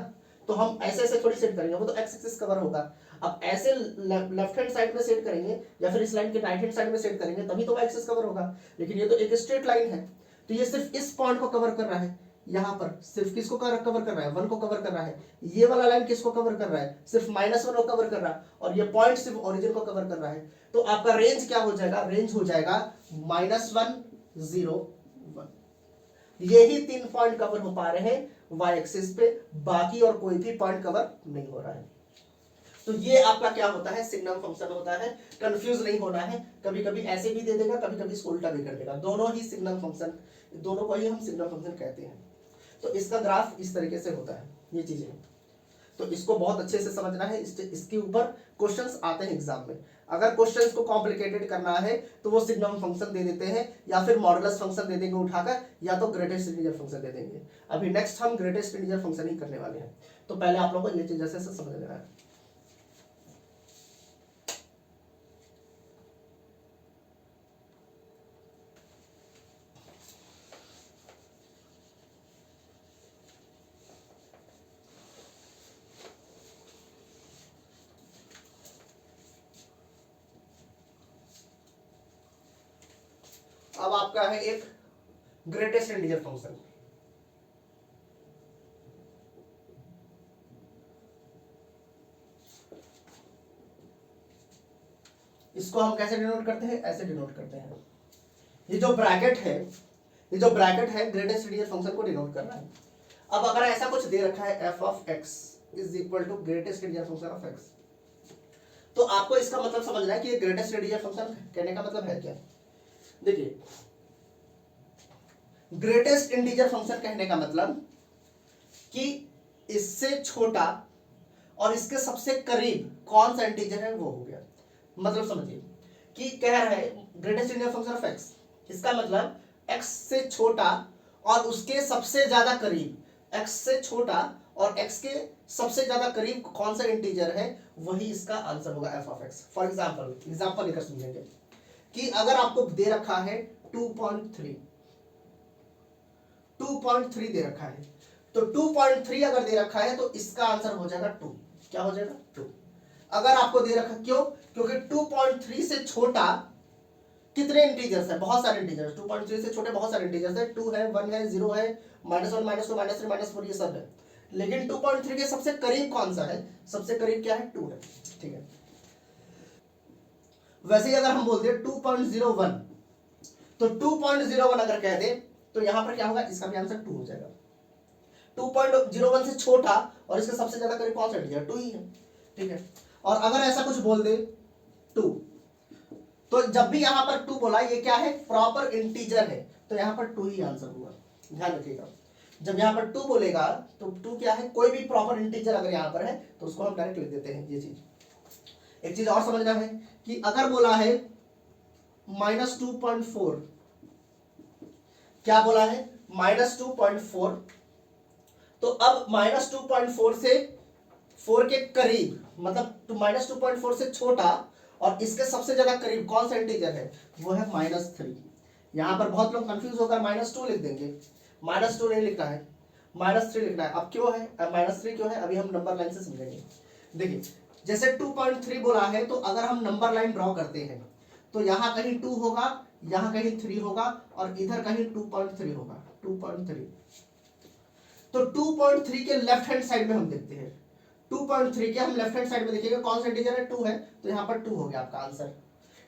तो हम ऐसे ऐसे थोड़ी सेट करेंगे, वो तो एक्स एक्सिस कवर होगा। अब ऐसे लेफ्ट हैंड साइड में सेट करेंगे या फिर इस लाइन के राइट हैंड साइड में सेट करेंगे, तभी तो वाई एक्सिस कवर होगा। लेकिन ये तो एक स्ट्रेट लाइन है, तो ये सिर्फ इस पॉइंट को कवर कर रहा है। यहाँ पर सिर्फ किसको कवर कर रहा है, 1 को कवर कर रहा है। ये वाला लाइन किसको कवर कर रहा है, सिर्फ -1 को कवर कर रहा है। और ये पॉइंट सिर्फ ओरिजिन को कवर कर रहा है। तो आपका रेंज क्या हो जाएगा, रेंज हो जाएगा -1 0 1। यही 3 पॉइंट कवर हो पा रहे हैं वाई एक्सिस पे, बाकी और कोई भी पॉइंट कवर नहीं हो रहा है। तो ये आपका क्या होता है, सिग्नम फंक्शन होता है। कंफ्यूज नहीं होना है, कभी कभी ऐसे भी दे देगा, कभी कभी इसको उल्टा भी कर देगा। दोनों ही सिग्नम फंक्शन, दोनों को ही हम सिग्नम फंक्शन कहते हैं। तो इसका ग्राफ इस तरीके से होता है, ये चीजें। तो इसको बहुत अच्छे से समझना है, इसके ऊपर क्वेश्चंस आते हैं एग्जाम में। अगर क्वेश्चंस को कॉम्प्लिकेटेड करना है तो वो सिग्नम फंक्शन दे देते हैं, या फिर मॉडुलस फंक्शन दे देंगे उठाकर, या तो ग्रेटेस्ट इंटीजर फंक्शन दे देंगे। अभी नेक्स्ट हम ग्रेटेस्ट इंटीजर फंक्शन ही करने वाले हैं। तो पहले आप लोगों को ये चीज जैसे समझ लेना है। अब आपका है एक ग्रेटेस्ट इंटीजर फंक्शन। इसको हम कैसे डिनोट करते हैं, ऐसे डिनोट करते हैं। ये जो ब्रैकेट है, ये जो ब्रैकेट है ग्रेटेस्ट इंटीजर फंक्शन को डिनोट कर रहा है। अब अगर ऐसा कुछ दे रखा है f of x is equal to greatest integer function of x, तो आपको इसका मतलब समझना है कि ये ग्रेटेस्ट इंटीजर फंक्शन कहने का मतलब है क्या। देखिए, ग्रेटेस्ट इंटीजर फंक्शन कहने का मतलब कि इससे छोटा और इसके सबसे करीब कौन सा इंटीजर है वो हो गया। मतलब समझिए कि कह रहा है greatest integer function of x, इसका मतलब x से छोटा और उसके सबसे ज्यादा करीब, x से छोटा और x के सबसे ज्यादा करीब कौन सा इंटीजर है, वही इसका आंसर होगा f of x। For example लेकर समझेंगे कि अगर आपको दे रखा है 2.3, 2.3 दे रखा है, तो 2.3 अगर दे रखा है तो इसका आंसर हो जाएगा 2। क्या हो जाएगा? 2। अगर आपको दे रखा, क्यों? क्योंकि 2.3 से छोटा कितने इंटीजर्स है? बहुत सारे इंटीजर्स। 2.3 से छोटे बहुत सारे इंटीजर्स है, 2 है, 1 है, 0 है, -1, -2, -3, -4 ये सब है। लेकिन 2.3 के सबसे करीब कौन सा है? सबसे करीब क्या है? 2 है। ठीक है। वैसे ही अगर हम बोलते हैं 2.01, तो 2.01 अगर कह दे तो यहां पर क्या होगा? इसका भी आंसर 2 हो जाएगा। 2.01 से छोटा और इसके सबसे ज्यादा करीब कौन सा इंटीजर? 2 ही है। ठीक है। और अगर ऐसा कुछ बोल दे 2, तो जब भी यहां पर 2 बोला, ये क्या है? प्रॉपर इंटीजर है, तो यहां पर 2 ही आंसर हुआ। ध्यान रखिएगा, जब यहां पर 2 बोलेगा तो 2 क्या है? कोई भी प्रॉपर इंटीजर अगर यहां पर है तो उसको हम डायरेक्ट लिख देते हैं। ये चीज, एक चीज और समझना है कि अगर बोला है -2.4, क्या बोला है? -2.4, तो अब -2.4 से 4 के करीब, मतलब -2.4 से छोटा और इसके सबसे ज्यादा करीब कौन सा इंटीजर है? वो है -3। यहां पर बहुत लोग कंफ्यूज होकर -2 लिख देंगे। -2 नहीं लिखना है, -3 लिखना है। अब क्यों है -3? क्यों है? अभी हम नंबर लाइन से समझेंगे। देखिए, जैसे 2.3 बोला है, तो अगर हम नंबर लाइन ड्रॉ करते हैं तो यहां कहीं 2 होगा, यहां कहीं 3 होगा और इधर कहीं 2.3 होगा। 2.3, तो 2.3 के लेफ्ट हैंड साइड में हम देखते हैं। 2.3 के हम लेफ्ट हैंड साइड में देखिएगा कौन सा इंटीजर है? 2 है, तो यहाँ पर 2 हो गया आपका आंसर।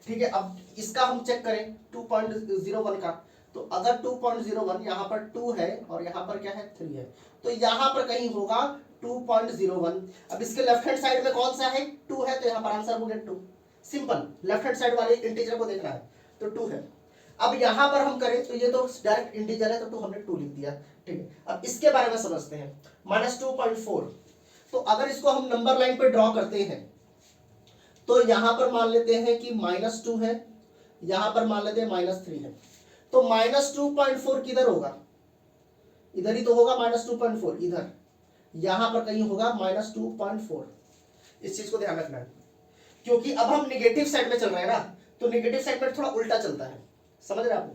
ठीक है। अब इसका हम चेक करें 2.01 का, तो अगर 2.01 यहाँ पर 2 है और यहाँ पर क्या है? 3 है, तो यहाँ पर कहीं होगा 2.01। अब इसके लेफ्ट हैंड साइड में कौन सा है? 2 है, तो यहाँ पर आंसर हो गया 2। सिंपल, लेफ्ट हैंड साइड वाले इंटीजर को देखना है, तो 2 है। अब यहां पर हम करें तो ये तो डायरेक्ट इंटीजर है, तो 2 हमने 2 लिख दिया। ठीक है। अब इसके बारे में समझते हैं। -2.4, तो अगर इसको हम नंबर लाइन पे ड्रॉ करते हैं तो यहां पर मान लेते हैं कि -2 है, यहां पर मान लेते हैं -3 है, तो -2.4 किधर होगा? इधर ही तो होगा -2.4, इधर, यहां पर कहीं होगा -2.4। इस चीज को ध्यान रखना है, क्योंकि अब हम निगेटिव साइड में चल रहे हैं ना, तो निगेटिव साइड में थोड़ा उल्टा चलता है, समझ रहे आप?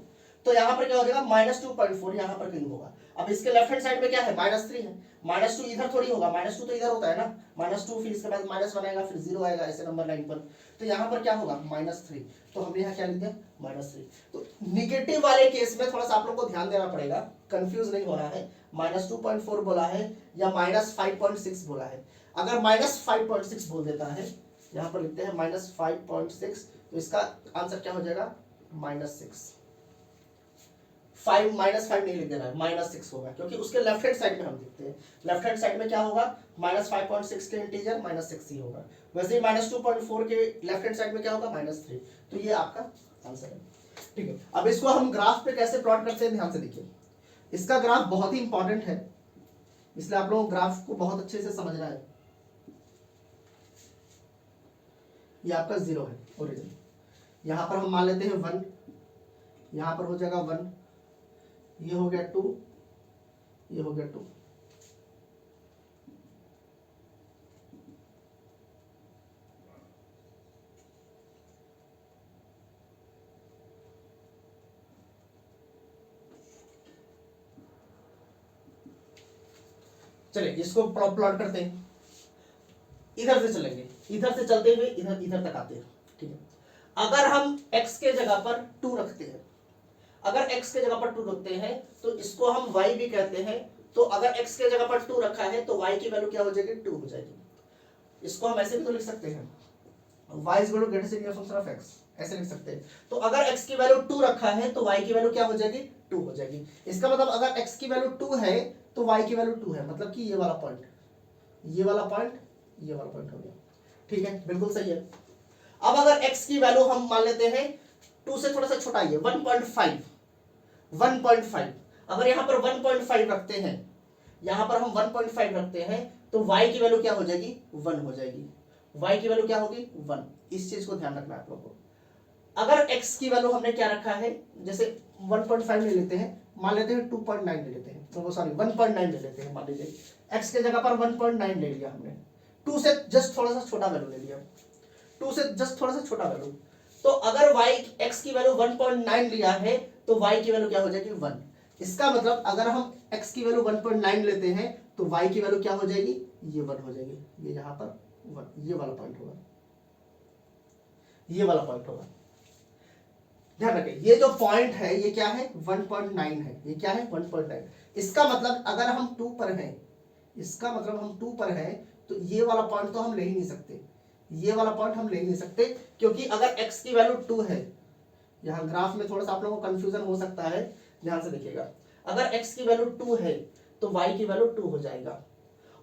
तो यहां पर क्या हो जाएगा? -2.4 यहां पर कहीं होगा। अब इसके लेफ्ट हैंड साइड में क्या है? -3 है। -2 इधर थोड़ी होगा, -2 तो इधर होता है ना, -2 फिर इसके बाद -1 आएगा, फिर 0 आएगा, ऐसे नंबर लाइन पर। तो यहां पर क्या होगा? -3, तो हमने यहाँ क्या लिख दिया? -3। तो निगेटिव वाले केस में थोड़ा सा आप लोग को ध्यान देना पड़ेगा, कंफ्यूज नहीं होना है। -2.4 बोला है या -5.6 बोला है। अगर -5.6 बोल देता है, यहाँ पर लिखते हैं -5.6, तो इसका आंसर क्या हो जाएगा? -6। 5 -5 नहीं लिख देना है, -6 होगा, क्योंकि उसके लेफ्ट हैंड साइड में हम देखते हैं। लेफ्ट हैंड साइड में क्या होगा? -5.6 के इंटीजर -6 ही होगा। वैसे ही -2.4 के लेफ्ट हैंड साइड में क्या होगा? -3। तो ये आपका आंसर है। ठीक है। अब इसको हम ग्राफ पे कैसे प्लॉट करते हैं, ध्यान से देखिए। इसका ग्राफ बहुत ही इंपॉर्टेंट है, इसलिए आप लोगों को ग्राफ को बहुत अच्छे से समझना है। ये आपका 0 है ओरिजिन, यहां पर हम मान लेते हैं 1, यहां पर हो जाएगा 1, ये हो गया 2, ये हो गया 2। चलिए इसको प्लॉट करते हैं। इधर से चलेंगे, इधर से चलते हुए इधर इधर तक आते हैं। ठीक है। अगर हम x के जगह पर 2 रखते हैं, अगर x के जगह पर 2 रखते हैं तो इसको हम y भी कहते हैं। तो अगर x के जगह पर 2 रखा है तो y की वैल्यू क्या हो जाएगी? 2 हो जाएगी। इसको हम ऐसे भी तो लिख सकते हैं, y is equal to greatest integer function of x, ऐसे लिख सकते हैं। तो अगर x की वैल्यू 2 रखा है तो y की वैल्यू क्या हो जाएगी? 2 हो जाएगी। इसका मतलब अगर x की वैल्यू 2 है तो y की वैल्यू 2 है, मतलब कि ये वाला पॉइंट, ये वाला पॉइंट, ये वाला पॉइंट हो गया। ठीक है, बिल्कुल सही है। अब अगर x की वैल्यू हम मान लेते हैं 2 से थोड़ा सा छोटा ही है, 1.5, 1.5। अगर यहाँ पर 1.5 रखते हैं, यहाँ पर हम 1.5 रखते हैं, तो y की वैल्यू क्या हो जाएगी? 1 हो जाएगी। y की वैल्यू क्या होगी? 1। इस चीज को ध्यान रखना है आप लोगों को। अगर x की वैल्यू हमने क्या रखा है, जैसे 1.5 ले लेते हैं, मान लेते हैं 2.9 ले लेते हैं, तो सॉरी 1.9 ले लेते हैं, मान लीजिए x के जगह पर 1.9 ले लिया हमने, 2 से जस्ट थोड़ा सा छोटा वैल्यू ले लिया, 2 से जस्ट थोड़ा सा छोटा वैल्यू। तो अगर y x की वैल्यू 1.9 लिया है तो y की वैल्यू क्या हो जाएगी? 1। इसका मतलब अगर हम x की वैल्यू 1.9 लेते हैं तो y की वैल्यू क्या हो जाएगी, ये 1 हो जाएगी, ये यहाँ पर 1, ये वाला पॉइंट होगा, ये वाला पॉइंट होगा। ध्यान रखें ये जो पॉइंट है ये क्या है 1.9 है, ये क्या है 1.9। इसका मतलब अगर हम 2 पर हैं, इसका मतलब हम 2 पर हैं तो ये वाला पॉइंट तो हम ले ही नहीं सकते, ये वाला पॉइंट हम ले ही नहीं सकते, क्योंकि अगर x की वैल्यू 2 है, यहाँ ग्राफ में थोड़ा सा आप लोगों को कंफ्यूजन हो सकता है, ध्यान से देखिएगा, अगर x की वैल्यू 2 है तो y की वैल्यू 2 हो जाएगा,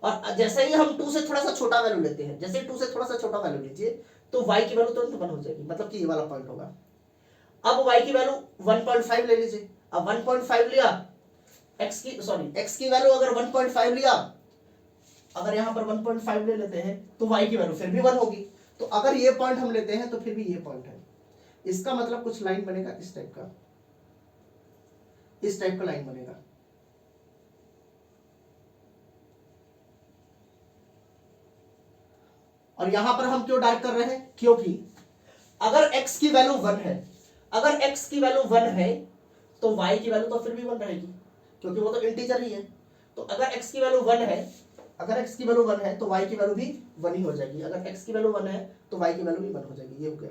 और जैसे ही हम 2 से थोड़ा सा छोटा वैल्यू लेते हैं, जैसे ही 2 से थोड़ा सा छोटा वैल्यू लीजिए तो y की वैल्यू तुरंत 1 हो जाएगी, मतलब कि ये वाला पॉइंट होगा। अब y की वैल्यू 1.5 ले लीजिए, अब 1.5 लिया, x की वैल्यू अगर 1.5 लिया, अगर यहां पर 1.5 ले लेते हैं तो y की वैल्यू फिर भी 1 होगी, तो अगर ये पॉइंट हम लेते हैं तो फिर भी ये पॉइंट है। इसका मतलब कुछ लाइन बनेगा इस टाइप का, इस टाइप का लाइन बनेगा। और यहां पर हम क्यों डार्क कर रहे हैं, क्योंकि अगर x की वैल्यू 1 है, अगर x की वैल्यू 1 है तो y की वैल्यू तो फिर भी 1 रहेगी, क्योंकि वो तो इंटीजर ही है। तो अगर x की वैल्यू 1 है, अगर x की वैल्यू 1 है तो y की वैल्यू भी 1 ही हो जाएगी, अगर x की वैल्यू 1 है तो y की वैल्यू भी 1 हो जाएगी, ये हो गया।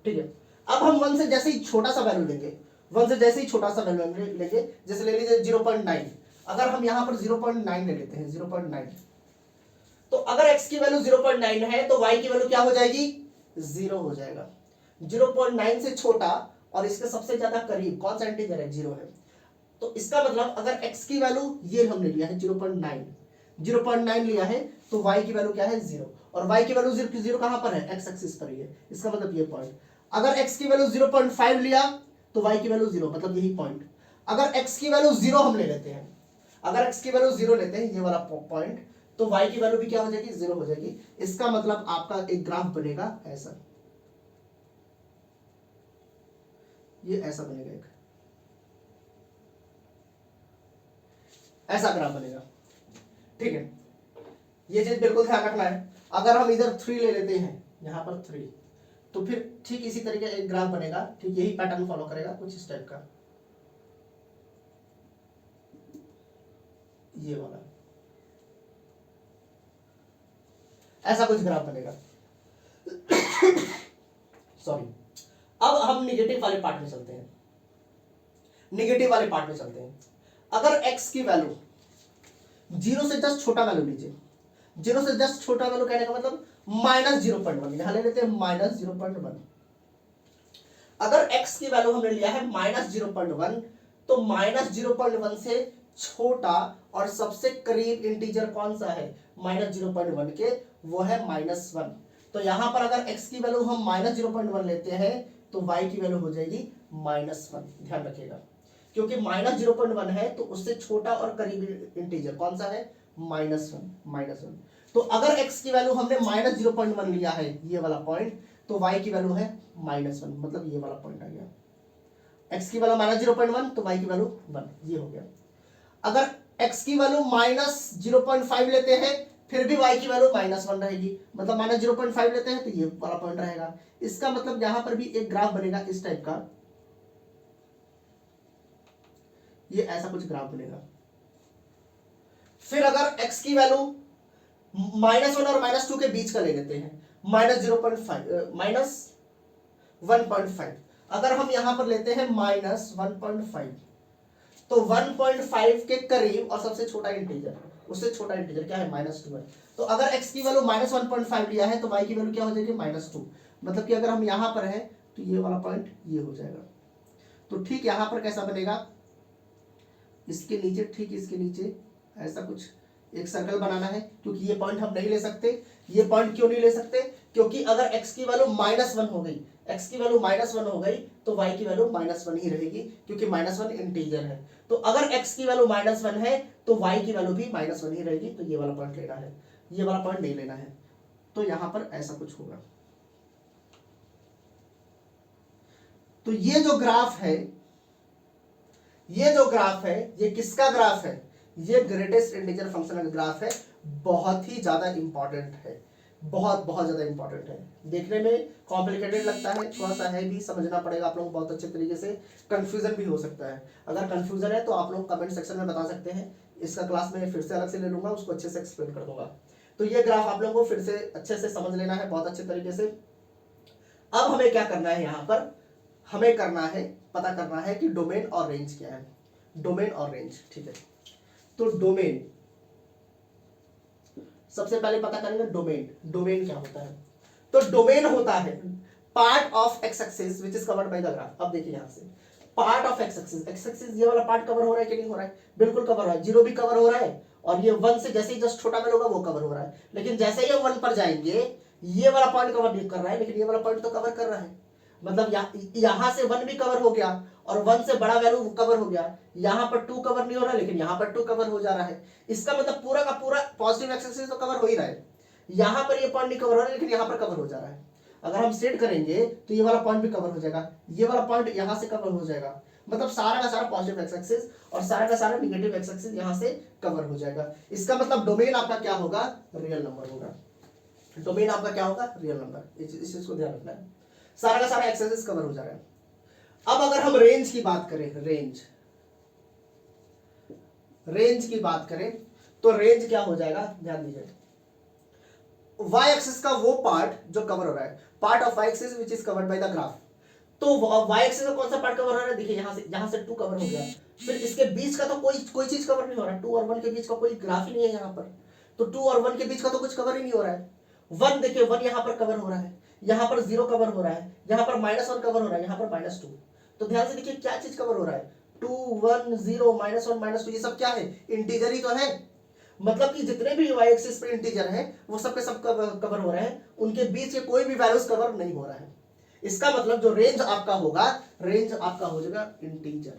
ठीक है, अब हम 1 से जैसे ही छोटा सा वैल्यू लेंगे, 1 से जैसे ही छोटा सा वैल्यू लेंगे, जैसे ले लीजिए 0.9, अगर हम यहां पर 0.9 ले लेते हैं, 0.9, तो अगर x की वैल्यू 0.9 है तो y की वैल्यू क्या हो जाएगी, 0 हो जाएगा। 0.9 से छोटा और इसके सबसे ज्यादा करीब कौन सा इंटीजर है, 0 है, तो इसका मतलब अगर x की वैल्यू ये हमने लिया है 0.9 लिया है तो y की वैल्यू क्या है, 0, और y की वैल्यू 0 कहां पर है, x एक्सिस पर ही है, इसका मतलब ये पॉइंट। अगर x की वैल्यू 0.5 लिया तो y की वैल्यू 0, मतलब यही पॉइंट। अगर x की वैल्यू 0 हम ले लेते हैं, अगर x की वैल्यू 0 लेते हैं, ये वाला पॉइंट, तो y की वैल्यू भी क्या हो जाएगी, 0 हो जाएगी। इसका मतलब आपका एक ग्राफ बनेगा ऐसा, ये ऐसा बनेगा, एक ऐसा ग्राफ बनेगा। ठीक है, ये चीज बिल्कुल ध्यान रखना है। अगर हम इधर 3 ले लेते हैं, यहां पर 3, तो फिर ठीक इसी तरीके एक ग्राफ बनेगा, ठीक यही पैटर्न फॉलो करेगा, कुछ इस टाइप का, ये वाला ऐसा कुछ ग्राफ बनेगा। सॉरी, अब हम निगेटिव वाले पार्ट में चलते हैं, निगेटिव वाले पार्ट में चलते हैं। अगर x की वैल्यू 0 से जस्ट छोटा वैल्यू लीजिए, 0 से जस्ट छोटा वैल्यू कहने का मतलब -0.1, यहां ले लेते हैं -0.1। अगर x की वैल्यू हमने लिया है -0.1, तो -0.1 से छोटा और सबसे करीब इंटीजर कौन सा है -0.1 के, वो है -1। तो यहां पर अगर x की वैल्यू हम -0.1 लेते हैं तो y की वैल्यू हो जाएगी -1, ध्यान रखिएगा, क्योंकि -0.1 है तो उससे छोटा और करीबी इंटीजर कौन सा है, -1। तो अगर x की वैल्यू हमने -0.1 लिया है, ये वाला पॉइंट, तो y की वैल्यू है -1, मतलब ये वाला पॉइंट आ गया। x की वैल्यू -0.1 तो y की वैल्यू 1, ये हो गया। अगर x की वैल्यू -0.5 लेते हैं, फिर भी y की वैल्यू -1 रहेगी, मतलब -0.5 लेते हैं तो ये वाला पॉइंट रहेगा। इसका मतलब यहां पर भी एक ग्राफ बनेगा इस टाइप का, ये ऐसा कुछ ग्राफ बनेगा। फिर अगर x की वैल्यू -1 और -2 के बीच का ले लेते हैं, -1.5, अगर हम यहां पर लेते हैं -1.5, तो 1.5 के करीब और सबसे छोटा इंटीजर, उससे छोटा इंटीजर क्या है, -2 है। तो अगर x की वैल्यू -1.5 लिया है तो y की वैल्यू क्या हो जाएगी, -2, मतलब कि अगर हम यहां पर हैं तो ये वाला पॉइंट ये हो जाएगा। तो ठीक यहां पर कैसा बनेगा, इसके नीचे, ठीक इसके नीचे ऐसा कुछ एक सर्कल बनाना है, क्योंकि ये पॉइंट हम नहीं ले सकते। ये पॉइंट क्यों नहीं ले सकते, क्योंकि अगर x की वैल्यू -1 हो गई, x की वैल्यू -1 हो गई तो y की वैल्यू -1 ही रहेगी, क्योंकि -1 इंटीजर है। तो अगर x की वैल्यू -1 है तो y की वैल्यू भी -1 ही रहेगी, तो ये वाला पॉइंट लेना है, ये वाला पॉइंट नहीं लेना है। तो यहां पर ऐसा कुछ होगा। तो ये जो ग्राफ है, ये जो ग्राफ है, ये किसका ग्राफ है, ये ग्रेटेस्ट इंटीजर फंक्शन का ग्राफ है, बहुत ही ज्यादा इंपॉर्टेंट है। बहुत बहुत ज्यादा इंपॉर्टेंट है। देखने में कॉम्प्लिकेटेड लगता है, थोड़ा सा है भी, समझना पड़ेगा आप लोगों को बहुत अच्छे तरीके से, कंफ्यूजन भी हो सकता है। अगर कंफ्यूजन है तो आप लोग कमेंट सेक्शन में बता सकते हैं, इसका क्लास में फिर से अलग से ले लूंगा, उसको अच्छे से एक्सप्लेन कर दूंगा। तो ये ग्राफ आप लोगों को फिर से अच्छे से समझ लेना है बहुत अच्छे तरीके से। अब हमें क्या करना है, यहाँ पर हमें करना है, पता करना है कि डोमेन और रेंज क्या है। डोमेन और रेंज, ठीक है। तो डोमेन सबसे पहले पता करेंगे, डोमेन। डोमेन क्या होता है? तो डोमेन होता है part of x axis which is covered by the graph. अब देखिए यहाँ से part of x axis, x axis ये वाला पार्ट कवर हो रहा है कि नहीं हो रहा है? बिल्कुल कवर हो रहा है, जीरो भी कवर हो रहा है, और ये 1 से जैसे ही जस्ट छोटा वैल्यू होगा वो कवर हो रहा है। लेकिन जैसे ही हम 1 पर जाएंगे ये वाला पॉइंट कवर नहीं कर रहा है, लेकिन ये वाला पॉइंट तो कवर कर रहा है। मतलब यहाँ से 1 भी कवर हो गया और 1 से बड़ा वैल्यू कवर हो गया। यहाँ पर 2 कवर नहीं हो रहा है, लेकिन यहाँ पर 2 कवर हो जा रहा है। इसका मतलब पूरा का पूरा पॉजिटिव एक्स एक्सिस तो कवर हो ही रहा है। यहाँ पर ये पॉइंट नहीं कवर हो रहा है, लेकिन यहाँ पर कवर हो जा रहा है। अगर हम सेट करेंगे तो ये वाला पॉइंट भी कवर हो जाएगा, ये वाला पॉइंट यहाँ से कवर हो जाएगा। मतलब सारा का सारा पॉजिटिव एक्स एक्सिस और सारा का सारा निगेटिव एक्स एक्सिस यहाँ से कवर हो जाएगा। इसका मतलब डोमेन आपका क्या होगा? रियल नंबर होगा। डोमेन आपका क्या होगा? Real number. इस चीज को ध्यान रखना है। सारा का सारा एक्स एक्सिस कवर हो जा रहा है। अब अगर हम रेंज की बात करें, रेंज की बात करें तो रेंज क्या हो जाएगा? ध्यान दीजिए, y एक्सिस का वो पार्ट जो कवर हो रहा है, part of y axis which is covered by the graph. तो y एक्सिस का कौन सा पार्ट कवर हो रहा है? देखिए यहाँ से 2 कवर हो गया, फिर इसके बीच का तो कोई चीज कवर नहीं हो रहा है। 2 और 1 के बीच का कोई ग्राफ ही नहीं है यहाँ पर, तो 2 और 1 के बीच का तो कुछ कवर ही नहीं हो रहा है। 1 देखिए, 1 यहाँ पर कवर हो रहा है, यहाँ पर 0 कवर हो रहा है, यहाँ पर -1 कवर हो रहा है, यहाँ पर -2। तो ध्यान से देखिए क्या चीज कवर हो रहा है? 2 1 0 -1 -2, ये सब क्या है? इंटीजर ही तो है। मतलब कि जितने भी y एक्सिस पे इंटीजर हैं वो सब के सब कवर हो रहे हैं, उनके बीच के कोई भी वैल्यूज कवर नहीं हो रहा है। इसका मतलब जो रेंज आपका होगा, रेंज आपका हो जाएगा इंटीजर।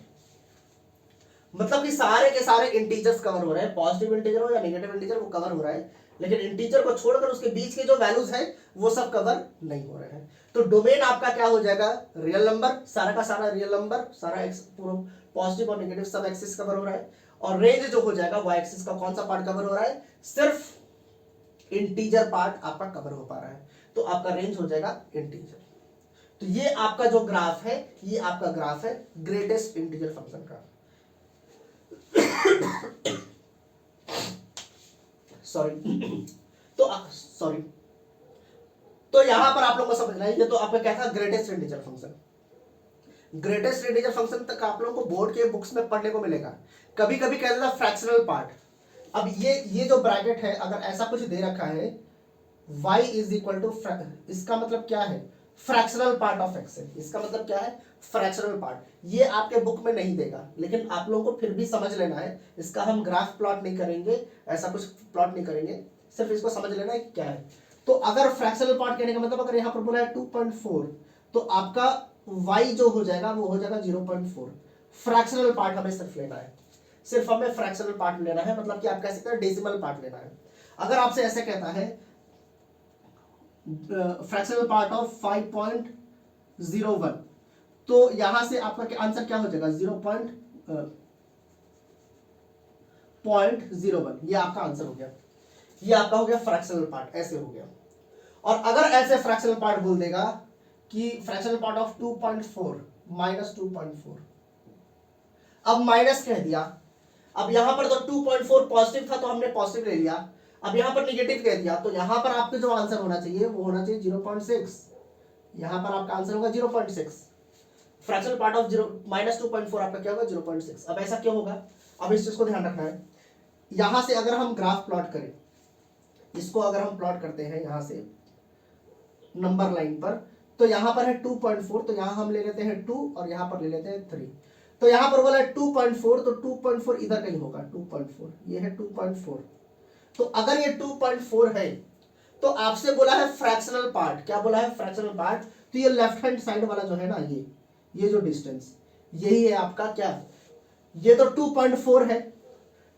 मतलब कि सारे के सारे इंटीजर्स कवर हो रहे हैं, पॉजिटिव इंटीजर हो या नेगेटिव इंटीजर वो कवर हो रहा है, लेकिन इंटीजर को छोड़कर उसके बीच के जो वैल्यूज हैं वो सब कवर नहीं हो रहे हैं। तो डोमेन आपका क्या हो जाएगा? रियल नंबर, सारा का सारा रियल नंबर, सारा एक्स पूरा पॉजिटिव और नेगेटिव सब एक्सिस कवर हो रहा है। और रेंज जो हो जाएगा y एक्सिस का कौन सा पार्ट कवर हो रहा है? सिर्फ इंटीजर पार्ट आपका कवर हो पा रहा है, तो आपका रेंज हो जाएगा इंटीजर। तो ये आपका जो ग्राफ है, ये आपका ग्राफ है ग्रेटेस्ट इंटीजर फंक्शन का। सॉरी तो यहां पर आप लोगों को समझना है, ये तो आपका क्या था? Greatest integer function. Greatest integer function तक आप लोगों को बोर्ड के बुक्स में पढ़ने को मिलेगा। कभी कभी कहते हैं फ्रैक्शनल पार्ट। अब ये जो ब्रैकेट है, अगर ऐसा कुछ दे रखा है y इज इक्वल टू, इसका मतलब क्या है? फ्रैक्शनल पार्ट ऑफ एक्स है। इसका मतलब क्या है? Fractional part. ये आपके बुक में नहीं देगा, लेकिन आप लोगों को फिर भी समझ लेना है। इसका हम ग्राफ प्लॉट नहीं करेंगे, ऐसा कुछ प्लॉट नहीं करेंगे, सिर्फ इसको समझ लेना है क्या है। तो अगर फ्रैक्शनल पार्ट कहने का मतलब, अगर यहाँ पर बोला है 2.4, तो आपका y जो हो जाएगा वो हो जाएगा 0.4। फ्रैक्शनल पार्ट हमें सिर्फ लेना है, सिर्फ हमें फ्रैक्शनल पार्ट लेना है, मतलब कि आप कह सकते हैं डेसिमल पार्ट लेना है। अगर आपसे ऐसे कहता है फ्रैक्शनल पार्ट ऑफ 5.01, तो यहां से आपका आंसर क्या हो जाएगा? 0.01, ये आपका आंसर हो गया। ये आपका हो गया फ्रैक्शनल पार्ट, ऐसे हो गया। और अगर ऐसे फ्रैक्शनल पार्ट बोल देगा कि फ्रैक्शनल पार्ट ऑफ 2.4 -2.4, अब माइनस कह दिया, अब यहां पर तो 2.4 पॉजिटिव था तो हमने पॉजिटिव ले लिया, अब यहां पर निगेटिव कह दिया, तो यहां पर आपके जो आंसर होना चाहिए वो होना चाहिए 0.6। यहां पर आपका आंसर होगा 0.6। फ्रैक्शनल पार्ट ऑफ -2.4 आपका क्या होगा? 0.6। अब ऐसा क्यों होगा? अब इस चीज को ध्यान रखना है। यहां से अगर हम ग्राफ प्लॉट करें, इसको अगर हम प्लॉट करते हैं यहां से नंबर लाइन पर, तो यहां पर है 2.4, तो यहां हम ले लेते हैं 2 और यहां पर ले लेते हैं 3। तो यहां पर बोला है 2.4, तो 2.4 इधर कहीं होगा। 2.4 ये है 2.4। तो अगर ये 2.4 है तो आपसे बोला है फ्रैक्शनल पार्ट। क्या बोला है? Fractional part. तो ये लेफ्ट हैंड साइड वाला जो है ना, ये जो डिस्टेंस, यही है आपका क्या? ये तो 2.4 है,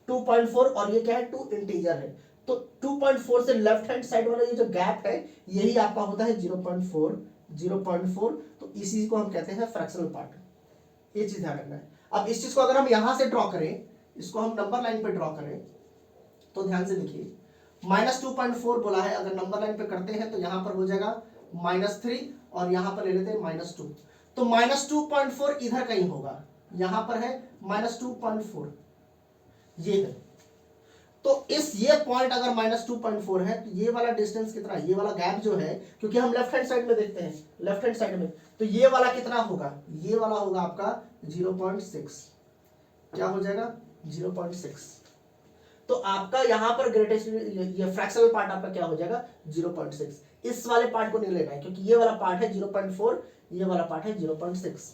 2.4, और ये क्या है? 2 इंटीजर है। तो 2.4 से लेफ्ट हैंड साइड वाला ये जो गैप है, यही आपका होता है 0.4। 0.4, तो इसी को हम कहते हैं फ्रैक्शनल पार्ट। ये चीज ध्यान रखना है। अब इस चीज को अगर हम यहां से ड्रॉ करें, इसको हम नंबर लाइन पे ड्रॉ करें, तो ध्यान से देखिए, -2.4 बोला है, अगर नंबर लाइन पे करते हैं तो यहाँ पर हो जाएगा -3 और यहाँ पर ले लेते हैं -2, तो -2.4 इधर कहीं होगा, यहाँ पर है -2.4, ये है। तो ये पॉइंट अगर -2.4 है तो ये वाला डिस्टेंस कितना, ये वाला गैप जो है, क्योंकि हम लेफ्ट हैंड साइड में देखते हैं, लेफ्ट हैंड साइड में, तो ये वाला कितना होगा, ये वाला होगा आपका 0.6, क्या हो जाएगा 0.6। तो आपका यहाँ पर ग्रेटेस्ट ये फ्रैक्शनल पार्ट आपका क्या हो जाएगा 0.6। इस वाले पार्ट को नहीं लेना है क्योंकि ये वाला पार्ट है 0.4, ये वाला पार्ट है 0.6,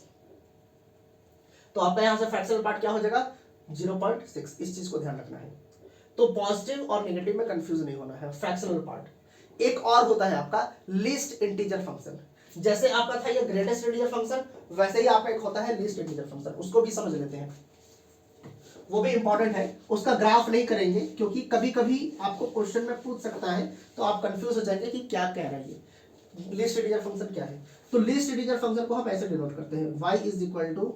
तो आपका यहाँ से फ्रैक्शनल पार्ट क्या हो जाएगा 0.6, इस चीज को ध्यान रखना है। तो पॉजिटिव और नेगेटिव में कंफ्यूज नहीं होना है, फ्रैक्शनल पार्ट। एक और होता है आपका लीस्ट इंटीजर फंक्शन, जैसे आपका था ये ग्रेटेस्ट इंटीजर फंक्शन, वैसे ही आपका एक होता है लीस्ट इंटीजर फंक्शन, उसको भी समझ लेते हैं, वो भी इंपॉर्टेंट है। उसका ग्राफ नहीं करेंगे क्योंकि कभी कभी आपको क्वेश्चन में पूछ सकता है, तो आप कंफ्यूज हो जाएंगे कि क्या कह रहा है ये लीस्ट इंटीजर फंक्शन क्या है। तो लीस्ट इंटीजर फंक्शन को हम ऐसे डिनोट करते हैं, y इज इक्वल टू,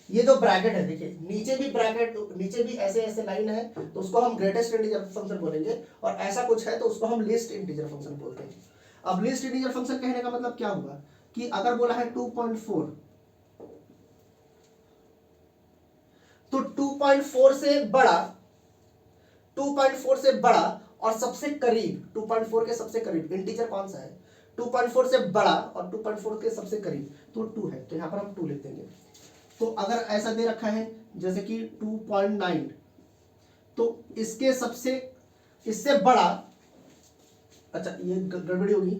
ये जो ब्रैकेट है देखिए, नीचे भी ब्रैकेट, नीचे भी ऐसे ऐसे लाइन है, तो उसको हम ग्रेटेस्ट इंटीजर फंक्शन बोलेंगे, और ऐसा कुछ है तो उसको हम लीस्ट इंटीजर फंक्शन बोलते हैं। अब लीस्ट इंटीजर फंक्शन कहने का मतलब क्या हुआ कि अगर बोला है 2.4, तो 2.4 से बड़ा, 2.4 से बड़ा और सबसे करीब, 2.4 के सबसे करीब इंटीजर कौन सा है, 2.4 से बड़ा और 2.4 के सबसे करीब तो 2 है, तो यहां पर हम 2 लिख देंगे। तो अगर ऐसा दे रखा है जैसे कि 2.9, तो इसके सबसे, इससे बड़ा, अच्छा ये गड़बड़ी होगी,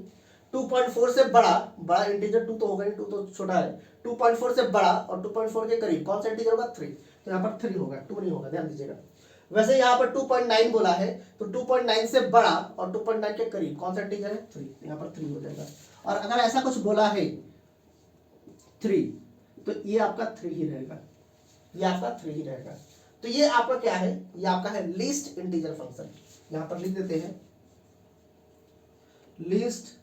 2.4 से बड़ा इंटीजर 2 तो होगा नहीं, 2 तो छोटा है, 2.4 से बड़ा और 2.4 के करीब कौन सा इंटीजर होगा 3, तो यहाँ पर 3 होगा, 2 नहीं होगा, ध्यान दीजिएगा। वैसे यहाँ पर 2.9 बोला है, तो 2.9 से बड़ा और 2.9 के करीब कौन सा इंटीजर है 3, यहाँ पर 3 हो जाएगा। और अगर ऐसा कुछ बोला है 3, तो ये आपका 3 ही रहेगा, ये आपका 3 ही रहेगा। तो ये आपका क्या है, ये आपका है लीस्ट इंटीजर फंक्शन, यहां पर लिख देते हैं लीस्ट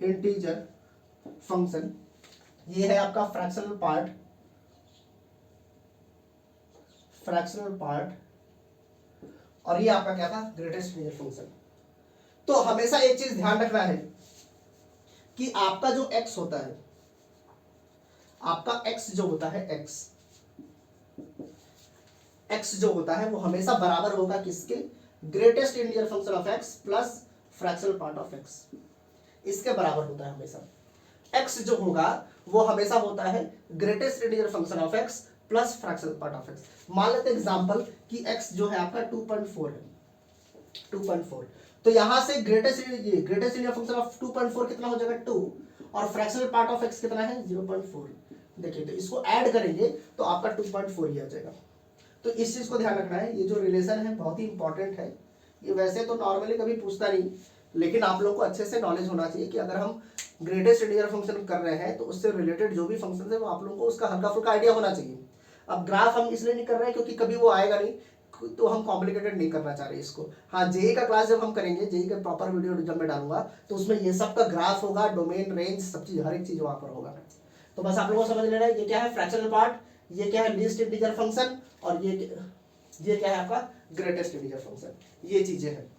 इंटीजर फंक्शन। ये है आपका फ्रैक्शनल पार्ट, फ्रैक्शनल पार्ट, और ये आपका क्या था ग्रेटेस्ट इंटीजर फंक्शन। तो हमेशा एक चीज ध्यान रखना है कि आपका जो x होता है, आपका x जो होता है, x जो होता है वो हमेशा बराबर होगा किसके, greatest integer function of x plus fractional part of x, इसके बराबर होता है हमेशा। x जो होगा वो हमेशा होता है greatest integer function of x plus fractional part of x। मान लेते हैं एग्जांपल कि x जो है आपका 2.4 है, 2.4, तो यहां से ग्रेटेस्ट इंटीजर फंक्शन ऑफ 2.4 कितना हो जाएगा 2, और फ्रैक्शनल पार्ट ऑफ x कितना है 0.4। देखिए तो इसको ऐड करेंगे तो आपका 2.4 ही आ जाएगा। तो इस चीज को ध्यान रखना है, ये जो रिलेशन है बहुत ही इंपॉर्टेंट है। ये वैसे तो नॉर्मली कभी पूछता नहीं, लेकिन आप लोगों को अच्छे से नॉलेज होना चाहिए कि अगर हम ग्रेटेस्ट इंटीजर फंक्शन कर रहे हैं तो उससे रिलेटेड जो भी फंक्शन है वो आप लोगों को उसका हल्का फुल्का आइडिया होना चाहिए। अब ग्राफ हम इसलिए नहीं कर रहे हैं क्योंकि कभी वो आएगा नहीं, तो हम कॉम्प्लिकेटेड नहीं करना चाह रहे इसको। हाँ, जेई का क्लास जब हम करेंगे, जेई का प्रॉपर वीडियो जब मैं डालूंगा तो उसमें ये सब का ग्राफ होगा, डोमेन, रेंज, सब चीज, हर एक चीज वहां पर होगा। तो बस आप लोगों को समझ लेना है ये क्या है फ्रैक्शनल पार्ट, ये क्या है लीस्ट इंटीजर फंक्शन, और ये क्या है आपका ग्रेटेस्ट इंटीजर फंक्शन, ये चीजें हैं।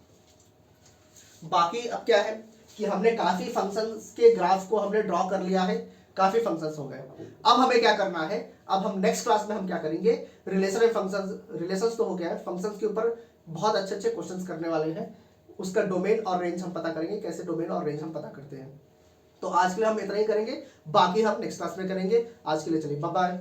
बाकी अब क्या है कि हमने काफी फंक्शंस के ग्राफ को हमने ड्रॉ कर लिया है, काफी फंक्शंस हो गए। अब हमें क्या करना है, अब हम नेक्स्ट क्लास में हम क्या करेंगे, रिलेशन फंक्शंस, रिलेशंस तो हो गया है, फंक्शंस के ऊपर बहुत अच्छे अच्छे क्वेश्चंस करने वाले हैं। उसका डोमेन और रेंज हम पता करेंगे, कैसे डोमेन और रेंज हम पता करते हैं। तो आज के लिए हम इतना ही करेंगे, बाकी हम नेक्स्ट क्लास में करेंगे। आज के लिए चलिए बाय बाय।